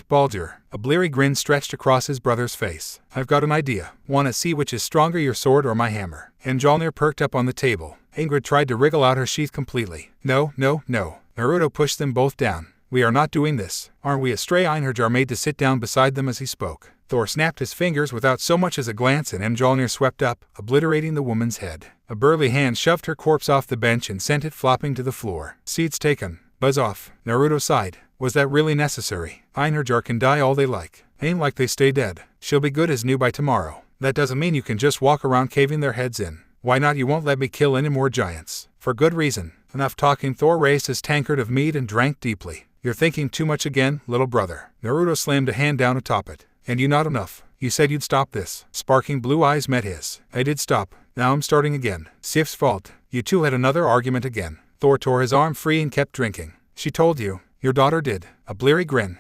Baldur. A bleary grin stretched across his brother's face. I've got an idea. Want to see which is stronger, your sword or my hammer? Mjolnir perked up on the table. Ingrid tried to wriggle out her sheath completely. No. Naruto pushed them both down. We are not doing this. Aren't we? Astray Einherjar made to sit down beside them as he spoke. Thor snapped his fingers without so much as a glance and Mjolnir swept up, obliterating the woman's head. A burly hand shoved her corpse off the bench and sent it flopping to the floor. Seats taken. Buzz off. Naruto sighed. Was that really necessary? Einherjar can die all they like. Ain't like they stay dead. She'll be good as new by tomorrow. That doesn't mean you can just walk around caving their heads in. Why not? You won't let me kill any more giants. For good reason. Enough talking. Thor raised his tankard of mead and drank deeply. You're thinking too much again, little brother. Naruto slammed a hand down atop it. And you not enough. You said you'd stop this. Sparking blue eyes met his. I did stop. Now I'm starting again. Sif's fault. You two had another argument again. Thor tore his arm free and kept drinking. She told you. Your daughter did. A bleary grin.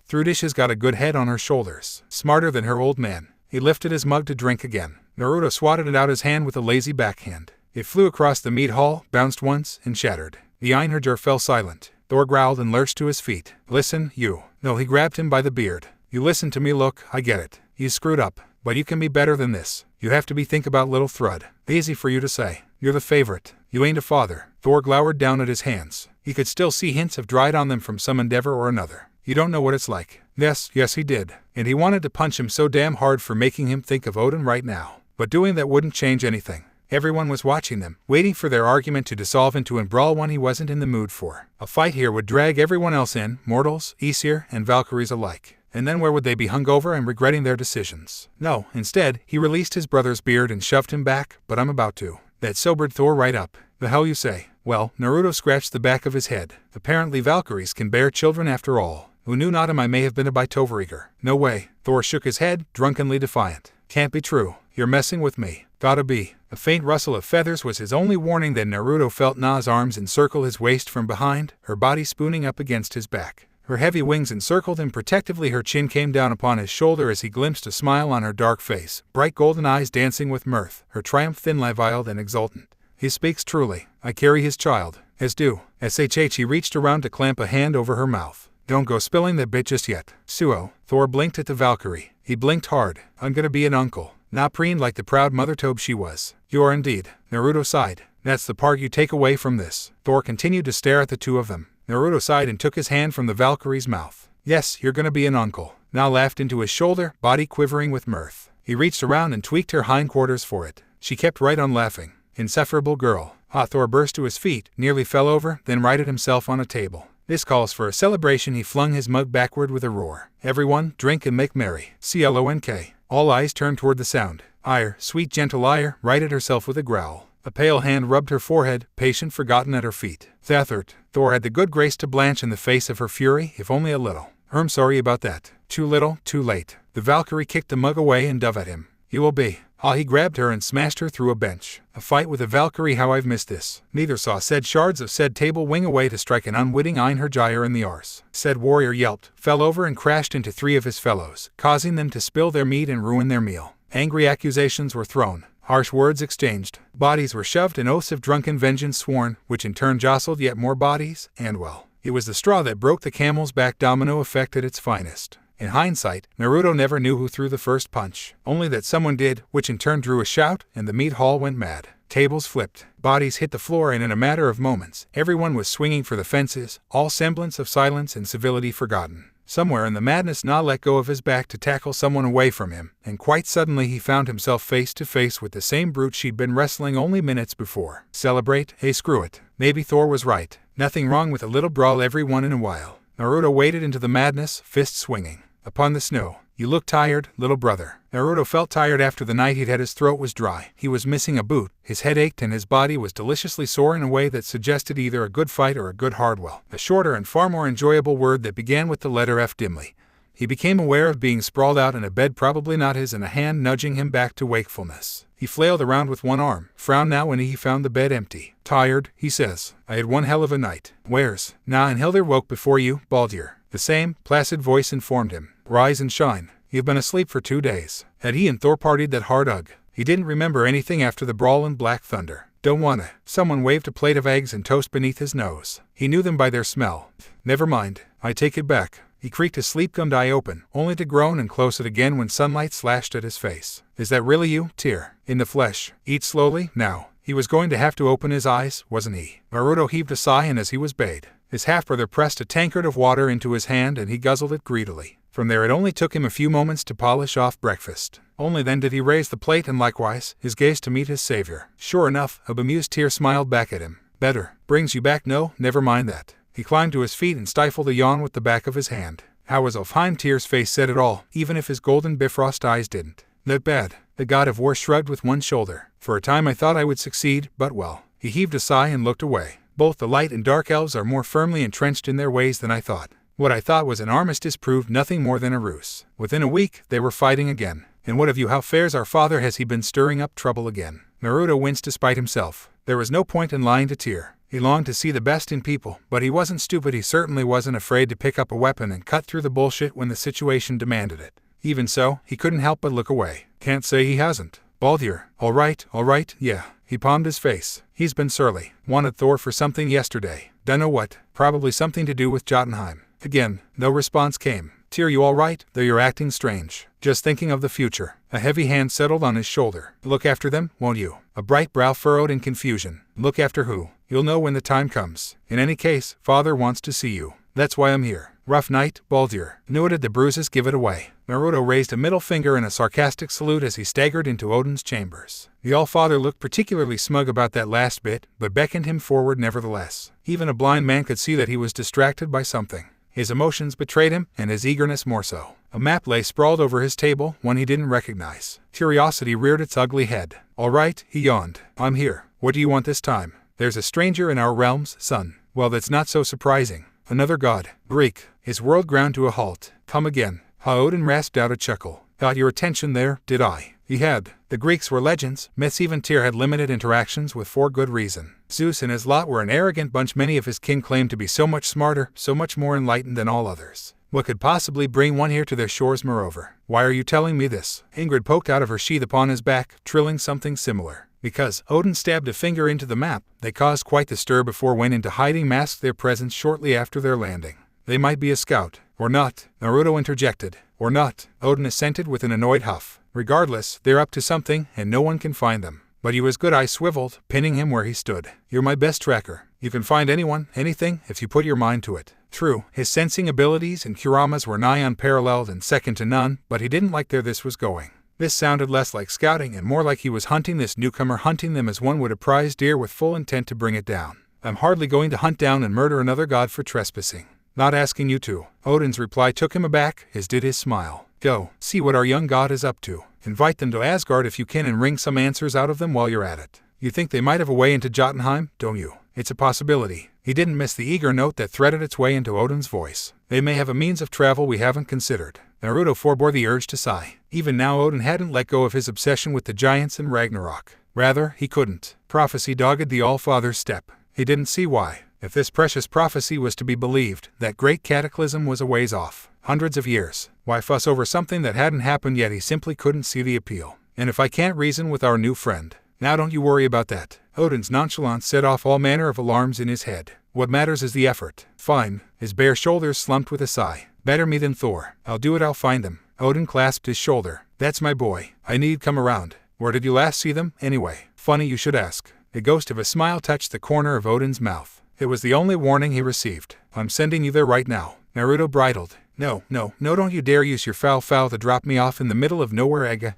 Thrudish has got a good head on her shoulders. Smarter than her old man. He lifted his mug to drink again. Naruto swatted it out his hand with a lazy backhand. It flew across the mead hall, bounced once, and shattered. The Einherjar fell silent. Thor growled and lurched to his feet. Listen, you. No, he grabbed him by the beard. You listen to me. Look, I get it. You screwed up. But you can be better than this. You have to think about little Thrud. Easy for you to say. You're the favorite. You ain't a father. Thor glowered down at his hands. He could still see hints of dried on them from some endeavor or another. You don't know what it's like. Yes, he did. And he wanted to punch him so damn hard for making him think of Odin right now. But doing that wouldn't change anything. Everyone was watching them, waiting for their argument to dissolve into a brawl one he wasn't in the mood for. A fight here would drag everyone else in, mortals, Aesir, and Valkyries alike. And then where would they be, hungover and regretting their decisions? No, instead, he released his brother's beard and shoved him back, but I'm about to. That sobered Thor right up. The hell you say? Well, Naruto scratched the back of his head. Apparently Valkyries can bear children after all. Who knew? Not him. I may have been a Bitoverigger. No way. Thor shook his head, drunkenly defiant. Can't be true. You're messing with me. Gotta be. A faint rustle of feathers was his only warning. Then Naruto felt Na's arms encircle his waist from behind, her body spooning up against his back. Her heavy wings encircled him protectively. Her chin came down upon his shoulder as he glimpsed a smile on her dark face, bright golden eyes dancing with mirth, her triumph thin, leviathan, and exultant. He speaks truly. I carry his child. As do. SHH. He reached around to clamp a hand over her mouth. Don't go spilling that bit just yet. Suo. Thor blinked at the Valkyrie. He blinked hard. I'm gonna be an uncle. Not preen like the proud mother tobe she was. You are indeed. Naruto sighed. That's the part you take away from this. Thor continued to stare at the two of them. Naruto sighed and took his hand from the Valkyrie's mouth. Yes, you're gonna be an uncle. Na laughed into his shoulder, body quivering with mirth. He reached around and tweaked her hindquarters for it. She kept right on laughing. Insufferable girl. Thor burst to his feet, nearly fell over, then righted himself on a table. This calls for a celebration. He flung his mug backward with a roar. Everyone, drink and make merry. CLONK. All eyes turned toward the sound. Ire, sweet gentle Ire, righted herself with a growl. A pale hand rubbed her forehead, patient forgotten at her feet. Thathert. Thor had the good grace to blanch in the face of her fury, if only a little. Sorry about that. Too little, too late. The Valkyrie kicked the mug away and dove at him. You will be. He grabbed her and smashed her through a bench. A fight with a Valkyrie, how I've missed this. Neither saw said shards of said table wing away to strike an unwitting Einherjar in the arse. Said warrior yelped, fell over and crashed into 3 of his fellows, causing them to spill their meat and ruin their meal. Angry accusations were thrown. Harsh words exchanged. Bodies were shoved and oaths of drunken vengeance sworn, which in turn jostled yet more bodies, and well, it was the straw that broke the camel's back. Domino effect at its finest. In hindsight, Naruto never knew who threw the first punch, only that someone did, which in turn drew a shout, and the meat hall went mad. Tables flipped, bodies hit the floor, and in a matter of moments, everyone was swinging for the fences, all semblance of silence and civility forgotten. Somewhere in the madness, Na let go of his back to tackle someone away from him, and quite suddenly he found himself face to face with the same brute she'd been wrestling only minutes before. Celebrate? Hey, screw it. Maybe Thor was right. Nothing wrong with a little brawl every once in a while. Naruto waded into the madness, fists swinging. Upon the snow. You look tired, little brother. Naruto felt tired after the night he'd had. His throat was dry, he was missing a boot, his head ached, and his body was deliciously sore in a way that suggested either a good fight or a good hardwell. A shorter and far more enjoyable word that began with the letter F. Dimly. He became aware of being sprawled out in a bed, probably not his, and a hand nudging him back to wakefulness. He flailed around with one arm, frowned now when he found the bed empty. Tired, he says. I had one hell of a night. Where's Na and Hilder? Woke before you, Baldur. The same, placid voice informed him. Rise and shine. You've been asleep for 2 days. Had he and Thor partied that hard? Ugh. He didn't remember anything after the brawl in Black Thunder. Don't wanna. Someone waved a plate of eggs and toast beneath his nose. He knew them by their smell. Never mind. I take it back. He creaked his sleep-gummed eye open, only to groan and close it again when sunlight slashed at his face. Is that really you, Tyr? In the flesh. Eat slowly, now. He was going to have to open his eyes, wasn't he? Naruto heaved a sigh, and as he was bade, his half-brother pressed a tankard of water into his hand and he guzzled it greedily. From there it only took him a few moments to polish off breakfast. Only then did he raise the plate and likewise his gaze to meet his savior. Sure enough, a bemused Tyr smiled back at him. Better. Brings you back? No, never mind that. He climbed to his feet and stifled a yawn with the back of his hand. How was Alfheim? Tyr's face said it all, even if his golden Bifrost eyes didn't. Not bad. The god of war shrugged with one shoulder. For a time I thought I would succeed, but well. He heaved a sigh and looked away. Both the light and dark elves are more firmly entrenched in their ways than I thought. What I thought was an armistice proved nothing more than a ruse. Within a week, they were fighting again. And what of you? How fares our father? Has he been stirring up trouble again? Naruto winced despite himself. There was no point in lying to Tyr. He longed to see the best in people, but he wasn't stupid. He certainly wasn't afraid to pick up a weapon and cut through the bullshit when the situation demanded it. Even so, he couldn't help but look away. Can't say he hasn't. Baldur. All right, yeah. He palmed his face. He's been surly. Wanted Thor for something yesterday. Dunno what. Probably something to do with Jotunheim. Again, no response came. Tyr, you all right? Though you're acting strange. Just thinking of the future. A heavy hand settled on his shoulder. Look after them, won't you? A bright brow furrowed in confusion. Look after who? You'll know when the time comes. In any case, father wants to see you. That's why I'm here. Rough night, Baldur. Did the bruises give it away? Naruto raised a middle finger in a sarcastic salute as he staggered into Odin's chambers. The All-Father looked particularly smug about that last bit, but beckoned him forward nevertheless. Even a blind man could see that he was distracted by something. His emotions betrayed him, and his eagerness more so. A map lay sprawled over his table, one he didn't recognize. Curiosity reared its ugly head. All right, he yawned. I'm here. What do you want this time? There's a stranger in our realms, son. Well, that's not so surprising. Another god. Greek. His world ground to a halt. Come again. Odin rasped out a chuckle. Got your attention there, did I? He had. The Greeks were legends, myths. Even Tyr had limited interactions with for good reason. Zeus and his lot were an arrogant bunch. Many of his kin claimed to be so much smarter, so much more enlightened than all others. What could possibly bring one here to their shores? Moreover, why are you telling me this? Ingrid poked out of her sheath upon his back, trilling something similar. Because Odin stabbed a finger into the map. They caused quite the stir before went into hiding, masked their presence shortly after their landing. They might be a scout. Or not, Naruto interjected. Or not, Odin assented with an annoyed huff. Regardless, they're up to something, and no one can find them. But you was good. I swiveled, pinning him where he stood. You're my best tracker. You can find anyone, anything, if you put your mind to it. True, his sensing abilities and Kurama's were nigh unparalleled and second to none, but he didn't like where this was going. This sounded less like scouting and more like he was hunting this newcomer, hunting them as one would a prize deer with full intent to bring it down. I'm hardly going to hunt down and murder another god for trespassing. Not asking you to. Odin's reply took him aback, as did his smile. Go, see what our young god is up to. Invite them to Asgard if you can and wring some answers out of them while you're at it. You think they might have a way into Jotunheim, don't you? It's a possibility. He didn't miss the eager note that threaded its way into Odin's voice. They may have a means of travel we haven't considered. Naruto forebore the urge to sigh. Even now Odin hadn't let go of his obsession with the giants and Ragnarok. Rather, he couldn't. Prophecy dogged the All-Father's step. He didn't see why. If this precious prophecy was to be believed, that great cataclysm was a ways off. Hundreds of years. Why fuss over something that hadn't happened yet? He simply couldn't see the appeal. And if I can't reason with our new friend, now don't you worry about that. Odin's nonchalance set off all manner of alarms in his head. What matters is the effort. Fine. His bare shoulders slumped with a sigh. Better me than Thor. I'll do it, I'll find them. Odin clasped his shoulder. That's my boy. I need come around. Where did you last see them, anyway? Funny you should ask. The ghost of a smile touched the corner of Odin's mouth. It was the only warning he received. I'm sending you there right now. Naruto bridled. No, don't you dare use your foul to drop me off in the middle of nowhere, Ega.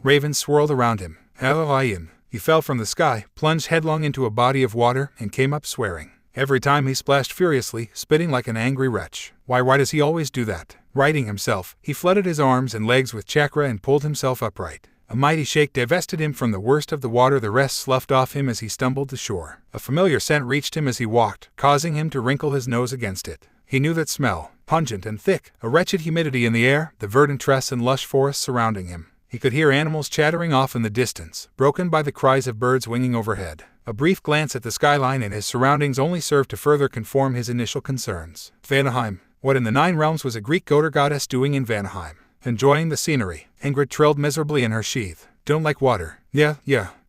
Ravens swirled around him. Lion. He fell from the sky, plunged headlong into a body of water, and came up swearing. Every time he splashed furiously, spitting like an angry wretch. Why does he always do that? Righting himself, he flooded his arms and legs with chakra and pulled himself upright. A mighty shake divested him from the worst of the water, the rest sloughed off him as he stumbled to shore. A familiar scent reached him as he walked, causing him to wrinkle his nose against it. He knew that smell, pungent and thick, a wretched humidity in the air, the verdant tress and lush forest surrounding him. He could hear animals chattering off in the distance, broken by the cries of birds winging overhead. A brief glance at the skyline and his surroundings only served to further confirm his initial concerns. Vanaheim. What in the Nine Realms was a Greek goddess doing in Vanaheim? Enjoying the scenery. Ingrid trilled miserably in her sheath. Don't like water. Yeah.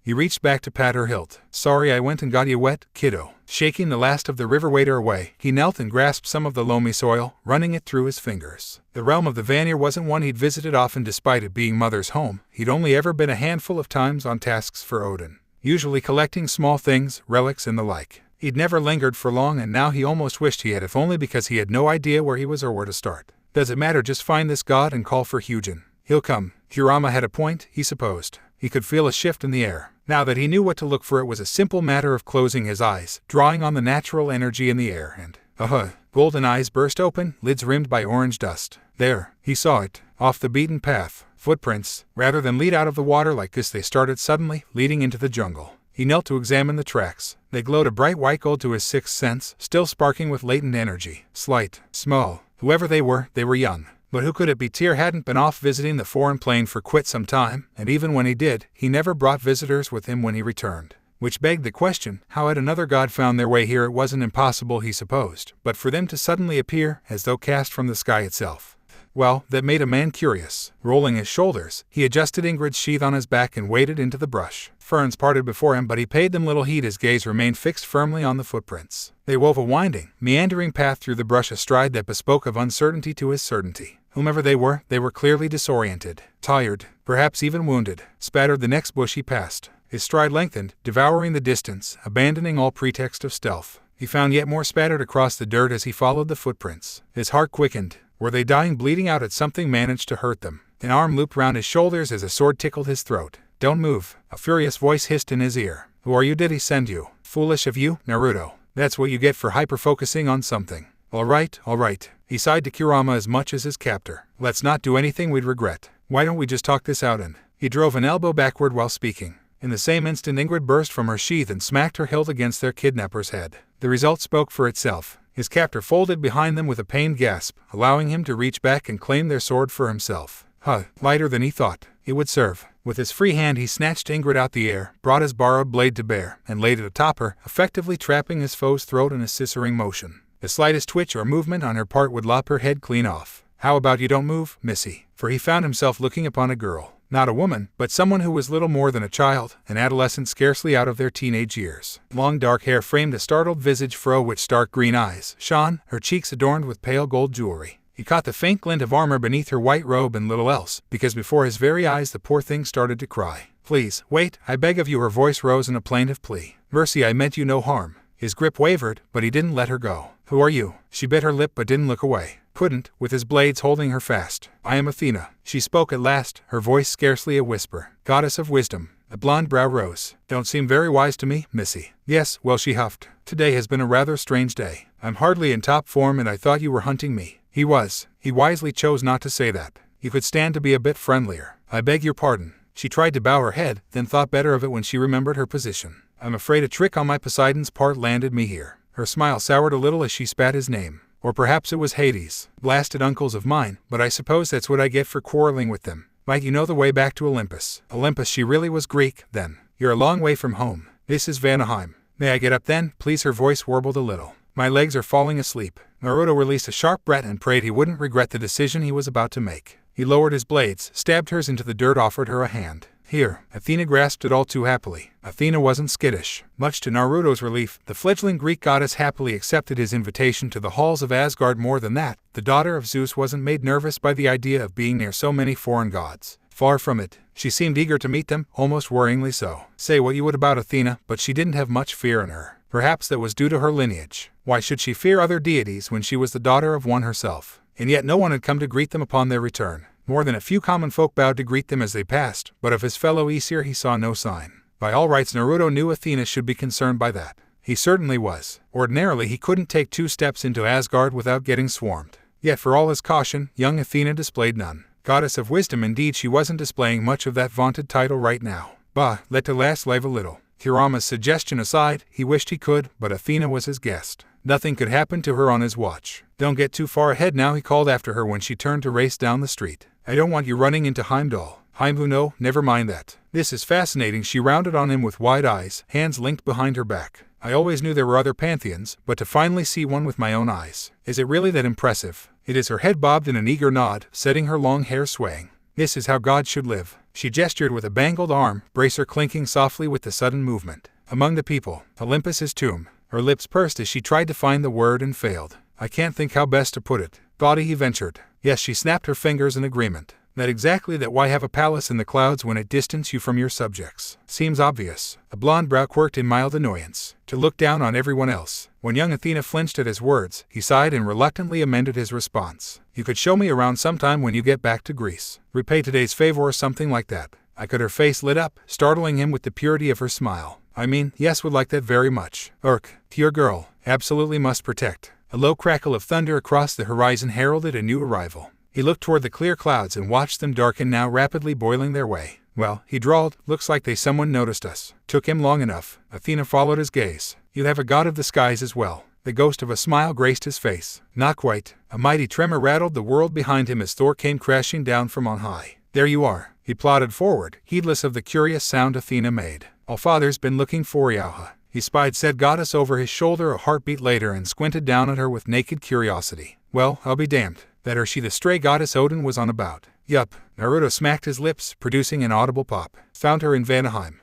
He reached back to pat her hilt. Sorry I went and got you wet, kiddo. Shaking the last of the river water away, he knelt and grasped some of the loamy soil, running it through his fingers. The realm of the Vanir wasn't one he'd visited often despite it being Mother's home. He'd only ever been a handful of times on tasks for Odin, usually collecting small things, relics and the like. He'd never lingered for long, and now he almost wished he had, if only because he had no idea where he was or where to start. Does it matter? Just find this god and call for Hyugen. He'll come. Kurama had a point, he supposed. He could feel a shift in the air. Now that he knew what to look for, it was a simple matter of closing his eyes, drawing on the natural energy in the air, and golden eyes burst open, lids rimmed by orange dust. There, he saw it, off the beaten path. Footprints. Rather than lead out of the water like this, they started suddenly, leading into the jungle. He knelt to examine the tracks. They glowed a bright white gold to his sixth sense, still sparking with latent energy. Slight, small. Whoever they were young. But who could it be? Tyr hadn't been off visiting the foreign plane for quite some time, and even when he did, he never brought visitors with him when he returned. Which begged the question, how had another god found their way here? It wasn't impossible, he supposed, but for them to suddenly appear, as though cast from the sky itself. Well, that made a man curious. Rolling his shoulders, he adjusted Ingrid's sheath on his back and waded into the brush. Ferns parted before him, but he paid them little heed. His gaze remained fixed firmly on the footprints. They wove a winding, meandering path through the brush, a stride that bespoke of uncertainty to his certainty. Whomever they were clearly disoriented, tired, perhaps even wounded. Spattered the next bush he passed. His stride lengthened, devouring the distance, abandoning all pretext of stealth. He found yet more spattered across the dirt as he followed the footprints. His heart quickened. Were they dying, bleeding out at something managed to hurt them? An arm looped round his shoulders as a sword tickled his throat. Don't move, a furious voice hissed in his ear. Who are you? Did he send you? Foolish of you, Naruto. That's what you get for hyper-focusing on something. All right. He sighed to Kurama as much as his captor. Let's not do anything we'd regret. Why don't we just talk this out? And he drove an elbow backward while speaking. In the same instant, Ingrid burst from her sheath and smacked her hilt against their kidnapper's head. The result spoke for itself. His captor folded behind them with a pained gasp, allowing him to reach back and claim their sword for himself. Lighter than he thought. It would serve. With his free hand he snatched Ingrid out the air, brought his borrowed blade to bear, and laid it atop her, effectively trapping his foe's throat in a scissoring motion. The slightest twitch or movement on her part would lop her head clean off. How about you don't move, missy? For he found himself looking upon a girl. Not a woman, but someone who was little more than a child, an adolescent scarcely out of their teenage years. Long dark hair framed a startled visage fro which stark green eyes shone, her cheeks adorned with pale gold jewelry. He caught the faint glint of armor beneath her white robe and little else, because before his very eyes the poor thing started to cry. Please, wait, I beg of you. Her voice rose in a plaintive plea. Mercy, I meant you no harm. His grip wavered, but he didn't let her go. Who are you? She bit her lip but didn't look away. Couldn't, with his blades holding her fast. I am Athena. She spoke at last, her voice scarcely a whisper. Goddess of wisdom. A blonde brow rose. Don't seem very wise to me, missy. Yes, well, she huffed. Today has been a rather strange day. I'm hardly in top form and I thought you were hunting me. He was. He wisely chose not to say that. You could stand to be a bit friendlier. I beg your pardon. She tried to bow her head, then thought better of it when she remembered her position. I'm afraid a trick on my Poseidon's part landed me here. Her smile soured a little as she spat his name. Or perhaps it was Hades. Blasted uncles of mine, but I suppose that's what I get for quarreling with them. Might you know the way back to Olympus? Olympus, she really was Greek, then. You're a long way from home. This is Vanaheim. May I get up then, please? Her voice warbled a little. My legs are falling asleep. Naruto released a sharp breath and prayed he wouldn't regret the decision he was about to make. He lowered his blades, stabbed hers into the dirt, offered her a hand. Here. Athena grasped it all too happily. Athena wasn't skittish. Much to Naruto's relief, the fledgling Greek goddess happily accepted his invitation to the halls of Asgard. More than that, the daughter of Zeus wasn't made nervous by the idea of being near so many foreign gods. Far from it. She seemed eager to meet them, almost worryingly so. Say what you would about Athena, but she didn't have much fear in her. Perhaps that was due to her lineage. Why should she fear other deities when she was the daughter of one herself? And yet no one had come to greet them upon their return. More than a few common folk bowed to greet them as they passed, but of his fellow Aesir he saw no sign. By all rights, Naruto knew Athena should be concerned by that. He certainly was. Ordinarily he couldn't take 2 steps into Asgard without getting swarmed. Yet for all his caution, young Athena displayed none. Goddess of wisdom indeed, she wasn't displaying much of that vaunted title right now. Bah, let the lass live a little. Kurama's suggestion aside, he wished he could, but Athena was his guest. Nothing could happen to her on his watch. Don't get too far ahead now, he called after her when she turned to race down the street. I don't want you running into Heimdall. Heimdall, no, never mind that. This is fascinating, she rounded on him with wide eyes, hands linked behind her back. I always knew there were other pantheons, but to finally see one with my own eyes. Is it really that impressive? It is. Her head bobbed in an eager nod, setting her long hair swaying. This is how God should live. She gestured with a bangled arm, bracer clinking softly with the sudden movement. Among the people, Olympus's tomb. Her lips pursed as she tried to find the word and failed. I can't think how best to put it. Skadi, he ventured. Yes, she snapped her fingers in agreement. That exactly that. Why have a palace in the clouds when it distance you from your subjects? Seems obvious. A blonde brow quirked in mild annoyance. To look down on everyone else. When young Athena flinched at his words, he sighed and reluctantly amended his response. You could show me around sometime when you get back to Greece. Repay today's favor or something like that. Her face lit up, startling him with the purity of her smile. I mean, yes, would like that very much. To your girl. Absolutely must protect. A low crackle of thunder across the horizon heralded a new arrival. He looked toward the clear clouds and watched them darken, now rapidly boiling their way. Well, he drawled, looks like someone noticed us. Took him long enough. Athena followed his gaze. You have a god of the skies as well. The ghost of a smile graced his face. Not quite. A mighty tremor rattled the world behind him as Thor came crashing down from on high. There you are. He plodded forward, heedless of the curious sound Athena made. All-Father's been looking for Yauha. He spied said goddess over his shoulder a heartbeat later and squinted down at her with naked curiosity. Well, I'll be damned. That she the stray goddess Odin was on about. Yup. Naruto smacked his lips, producing an audible pop. Found her in Vanaheim.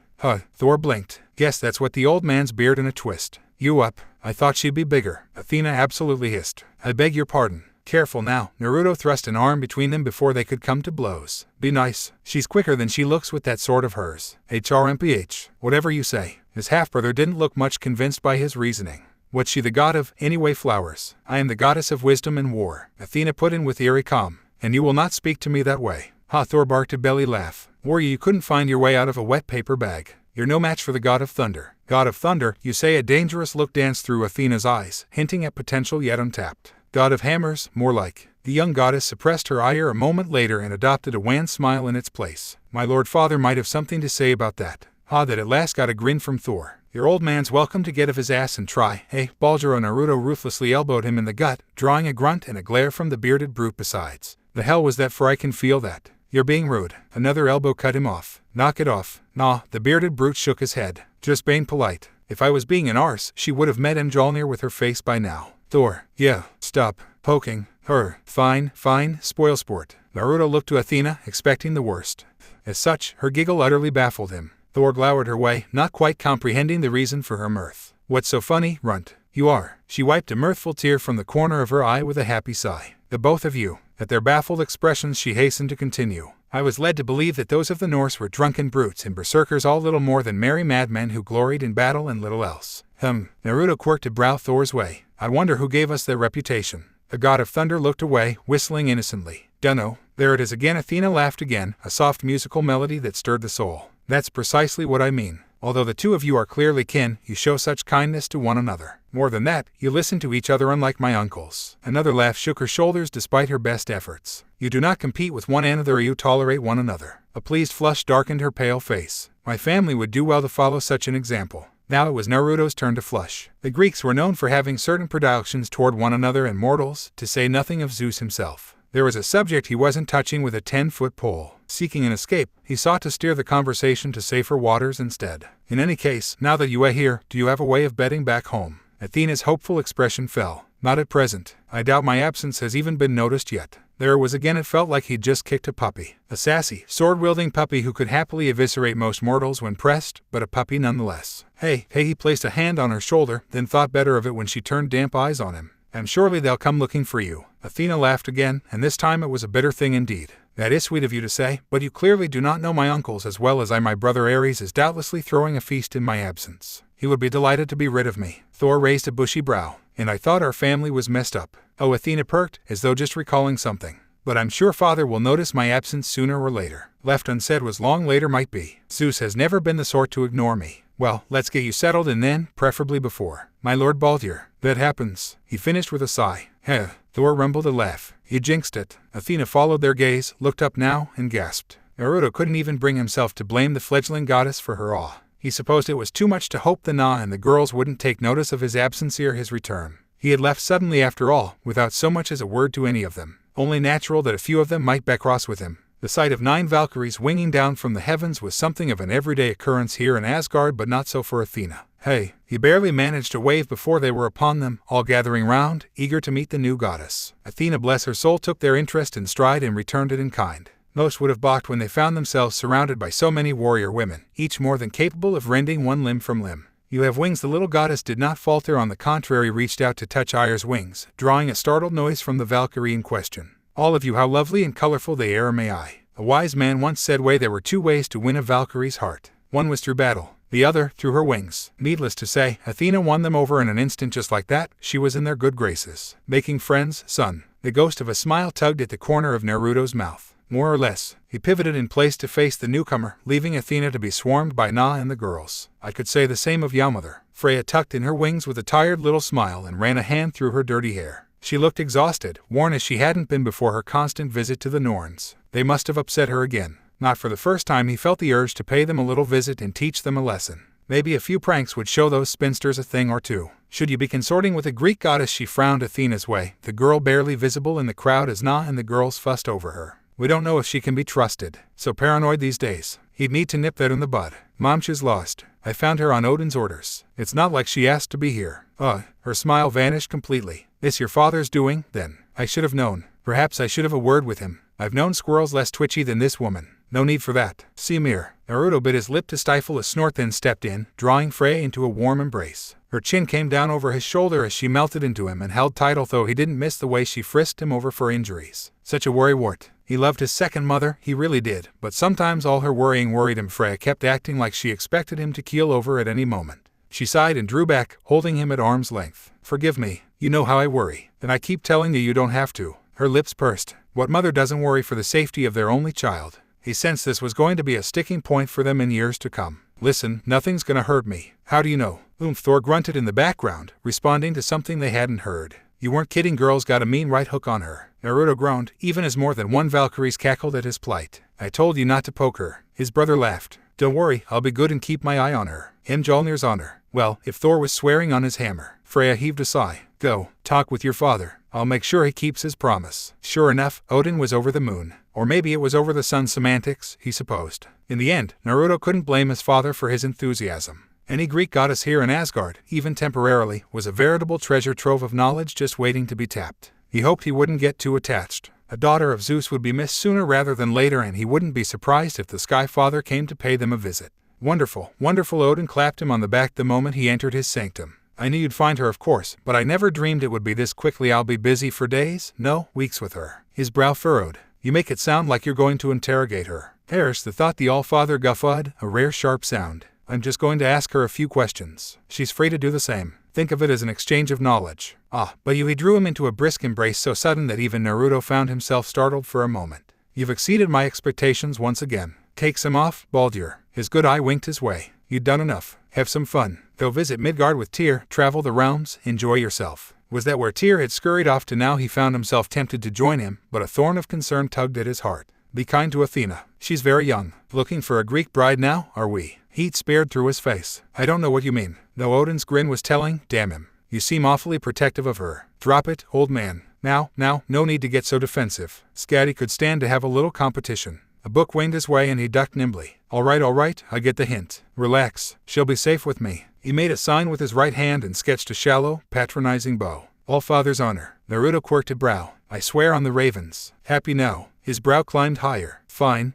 Thor blinked. Guess that's what the old man's beard in a twist. You up? I thought she'd be bigger. Athena absolutely hissed. I beg your pardon. Careful now. Naruto thrust an arm between them before they could come to blows. Be nice. She's quicker than she looks with that sword of hers. HRMPH. Whatever you say. His half-brother didn't look much convinced by his reasoning. What's she the god of, anyway? Flowers. I am the goddess of wisdom and war. Athena put in with eerie calm. And you will not speak to me that way. Ha! Thor barked a belly laugh. Warrior, you couldn't find your way out of a wet paper bag. You're no match for the god of thunder. God of thunder, you say? A dangerous look danced through Athena's eyes, hinting at potential yet untapped. God of hammers, more like. The young goddess suppressed her ire a moment later and adopted a wan smile in its place. My lord father might have something to say about that. That at last got a grin from Thor. Your old man's welcome to get off his ass and try. Hey, Baldro. Naruto ruthlessly elbowed him in the gut, drawing a grunt and a glare from the bearded brute besides. The hell was that? For I can feel that. You're being rude. Another elbow cut him off. Knock it off. Nah, the bearded brute shook his head. Just being polite. If I was being an arse, she would have met Mjolnir with her face by now. Thor. Yeah, stop poking her. Fine, spoilsport. Naruto looked to Athena, expecting the worst. As such, her giggle utterly baffled him. Thor glowered her way, not quite comprehending the reason for her mirth. What's so funny, runt? You are. She wiped a mirthful tear from the corner of her eye with a happy sigh. The both of you. At their baffled expressions she hastened to continue. I was led to believe that those of the Norse were drunken brutes and berserkers, all little more than merry madmen who gloried in battle and little else. Naruto quirked a brow Thor's way. I wonder who gave us their reputation. The god of thunder looked away, whistling innocently. Dunno. There it is again. Athena laughed again, a soft musical melody that stirred the soul. That's precisely what I mean. Although the two of you are clearly kin, you show such kindness to one another. More than that, you listen to each other unlike my uncles. Another laugh shook her shoulders despite her best efforts. You do not compete with one another, you tolerate one another. A pleased flush darkened her pale face. My family would do well to follow such an example. Now it was Naruto's turn to flush. The Greeks were known for having certain prejudices toward one another and mortals, to say nothing of Zeus himself. There was a subject he wasn't touching with a 10-foot pole. Seeking an escape, he sought to steer the conversation to safer waters instead. In any case, now that you are here, do you have a way of getting back home? Athena's hopeful expression fell. Not at present. I doubt my absence has even been noticed yet. There was again, it felt like he'd just kicked a puppy. A sassy, sword-wielding puppy who could happily eviscerate most mortals when pressed, but a puppy nonetheless. Hey, he placed a hand on her shoulder, then thought better of it when she turned damp eyes on him. And surely they'll come looking for you. Athena laughed again, and this time it was a bitter thing indeed. That is sweet of you to say, but you clearly do not know my uncles as well as I. My brother Ares is doubtlessly throwing a feast in my absence. He would be delighted to be rid of me. Thor raised a bushy brow. And I thought our family was messed up. Oh, Athena perked, as though just recalling something. But I'm sure father will notice my absence sooner or later. Left unsaid was long later might be. Zeus has never been the sort to ignore me. Well, let's get you settled and then, preferably before. My Lord Baldur. That happens. He finished with a sigh. Heh. Thor rumbled a laugh. You jinxed it. Athena followed their gaze, looked up now, and gasped. Naruto couldn't even bring himself to blame the fledgling goddess for her awe. He supposed it was too much to hope the Na and the girls wouldn't take notice of his absence or his return. He had left suddenly after all, without so much as a word to any of them. Only natural that a few of them might be cross with him. The sight of 9 Valkyries winging down from the heavens was something of an everyday occurrence here in Asgard, but not so for Athena. Hey, he barely managed to wave before they were upon them, all gathering round, eager to meet the new goddess. Athena, bless her soul, took their interest in stride and returned it in kind. Most would have balked when they found themselves surrounded by so many warrior women, each more than capable of rending one limb from limb. You have wings. The little goddess did not falter, on the contrary reached out to touch Ayr's wings, drawing a startled noise from the Valkyrie in question. All of you, how lovely and colorful they are, may I. A wise man once said there were 2 ways to win a Valkyrie's heart. One was through battle, the other through her wings. Needless to say, Athena won them over in an instant. Just like that, she was in their good graces. Making friends, son. The ghost of a smile tugged at the corner of Naruto's mouth. More or less, he pivoted in place to face the newcomer, leaving Athena to be swarmed by Na and the girls. I could say the same of Yamother. Freya tucked in her wings with a tired little smile and ran a hand through her dirty hair. She looked exhausted, worn as she hadn't been before her constant visit to the Norns. They must have upset her again. Not for the first time he felt the urge to pay them a little visit and teach them a lesson. Maybe a few pranks would show those spinsters a thing or two. Should you be consorting with a Greek goddess? She frowned Athena's way, the girl barely visible in the crowd as Na and the girls fussed over her. We don't know if she can be trusted. So paranoid these days. He'd need to nip that in the bud. Mom, she's lost. I found her on Odin's orders. It's not like she asked to be here. Her smile vanished completely. This your father's doing, then? I should have known. Perhaps I should have a word with him. I've known squirrels less twitchy than this woman. No need for that. Simir. Naruto bit his lip to stifle a snort, then stepped in, drawing Freya into a warm embrace. Her chin came down over his shoulder as she melted into him and held tight, although he didn't miss the way she frisked him over for injuries. Such a worrywart. He loved his second mother, he really did, but sometimes all her worrying worried him. Freya kept acting like she expected him to keel over at any moment. She sighed and drew back, holding him at arm's length. Forgive me, you know how I worry. And I keep telling you don't have to. Her lips pursed. What mother doesn't worry for the safety of their only child? He sensed this was going to be a sticking point for them in years to come. Listen, nothing's gonna hurt me. How do you know? Thor grunted in the background, responding to something they hadn't heard. You weren't kidding, girls got a mean right hook on her. Naruto groaned, even as more than 1 Valkyries cackled at his plight. I told you not to poke her. His brother laughed. Don't worry, I'll be good and keep my eye on her. Mjolnir's on her. Well, if Thor was swearing on his hammer. Freya heaved a sigh. Go, talk with your father. I'll make sure he keeps his promise. Sure enough, Odin was over the moon. Or maybe it was over the sun. Semantics, he supposed. In the end, Naruto couldn't blame his father for his enthusiasm. Any Greek goddess here in Asgard, even temporarily, was a veritable treasure trove of knowledge just waiting to be tapped. He hoped he wouldn't get too attached. A daughter of Zeus would be missed sooner rather than later, and he wouldn't be surprised if the Sky Father came to pay them a visit. Wonderful, wonderful. Odin clapped him on the back the moment he entered his sanctum. I knew you'd find her, of course, but I never dreamed it would be this quickly. I'll be busy for days, no, weeks with her. His brow furrowed. You make it sound like you're going to interrogate her. Perish the thought. The All-Father guffawed, a rare sharp sound. I'm just going to ask her a few questions. She's free to do the same. Think of it as an exchange of knowledge. But he drew him into a brisk embrace so sudden that even Naruto found himself startled for a moment. You've exceeded my expectations once again. Take some off, Baldur. His good eye winked his way. You've done enough. Have some fun. Go visit Midgard with Tyr, travel the realms, enjoy yourself. Was that where Tyr had scurried off to? Now he found himself tempted to join him, but a thorn of concern tugged at his heart. Be kind to Athena. She's very young. Looking for a Greek bride now, are we? Heat speared through his face. I don't know what you mean. Though Odin's grin was telling, damn him. You seem awfully protective of her. Drop it, old man. Now, no need to get so defensive. Skadi could stand to have a little competition. A book winged his way and he ducked nimbly. All right, I get the hint. Relax, she'll be safe with me. He made a sign with his right hand and sketched a shallow, patronizing bow. All father's honor. Naruto quirked a brow. I swear on the ravens. Happy now. His brow climbed higher. Fine,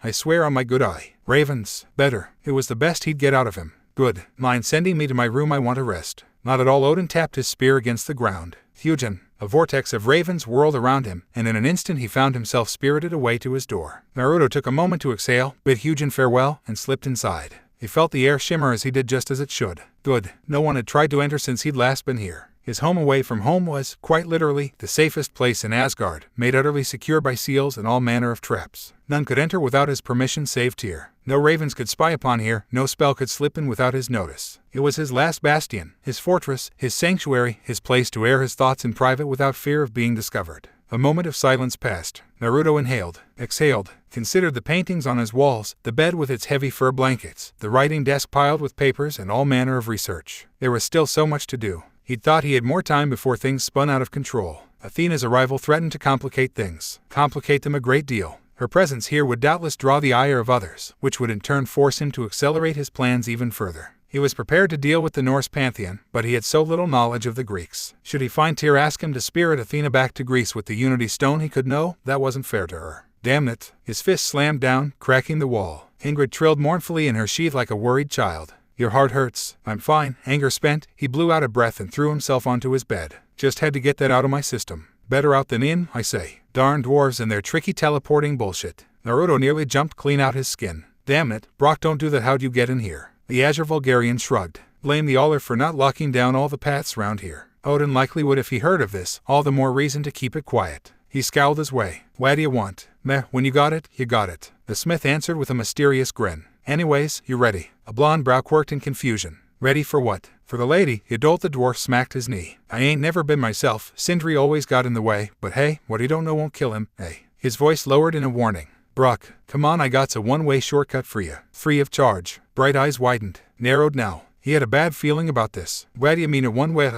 I swear on my good eye. Ravens, better. It was the best he'd get out of him. Good. Mind sending me to my room? I want to rest. Not at all. Odin tapped his spear against the ground. Hyugen. A vortex of ravens whirled around him, and in an instant he found himself spirited away to his door. Naruto took a moment to exhale, bid Hyugen farewell, and slipped inside. He felt the air shimmer as he did just as it should. Good. No one had tried to enter since he'd last been here. His home away from home was, quite literally, the safest place in Asgard, made utterly secure by seals and all manner of traps. None could enter without his permission save Tyr. No ravens could spy upon here, no spell could slip in without his notice. It was his last bastion, his fortress, his sanctuary, his place to air his thoughts in private without fear of being discovered. A moment of silence passed. Naruto inhaled, exhaled, considered the paintings on his walls, the bed with its heavy fur blankets, the writing desk piled with papers and all manner of research. There was still so much to do. He'd thought he had more time before things spun out of control. Athena's arrival threatened to complicate things. Complicate them a great deal. Her presence here would doubtless draw the ire of others, which would in turn force him to accelerate his plans even further. He was prepared to deal with the Norse pantheon, but he had so little knowledge of the Greeks. Should he find Tyr ask him to spirit Athena back to Greece with the Unity Stone he could know, that wasn't fair to her. Damn it. His fist slammed down, cracking the wall. Ingrid trilled mournfully in her sheath like a worried child. Your heart hurts. I'm fine. Anger spent, he blew out a breath and threw himself onto his bed. Just had to get that out of my system. Better out than in, I say. Darn dwarves and their tricky teleporting bullshit. Naruto nearly jumped clean out his skin. Damn it, Brock, don't do that. How'd you get in here? The Azure Vulgarian shrugged. Blame the Aller for not locking down all the paths round here. Odin likely would if he heard of this, all the more reason to keep it quiet. He scowled his way. What do you want? Meh, when you got it, you got it. The smith answered with a mysterious grin. Anyways, you ready? A blonde brow quirked in confusion. Ready for what? For the lady, Yadolt the dwarf smacked his knee. I ain't never been myself, Sindri always got in the way, but hey, what he don't know won't kill him, hey. His voice lowered in a warning. Brock, come on, I got's a one-way shortcut for you. Free of charge. Bright eyes widened, narrowed now. He had a bad feeling about this. What do you mean a one-way?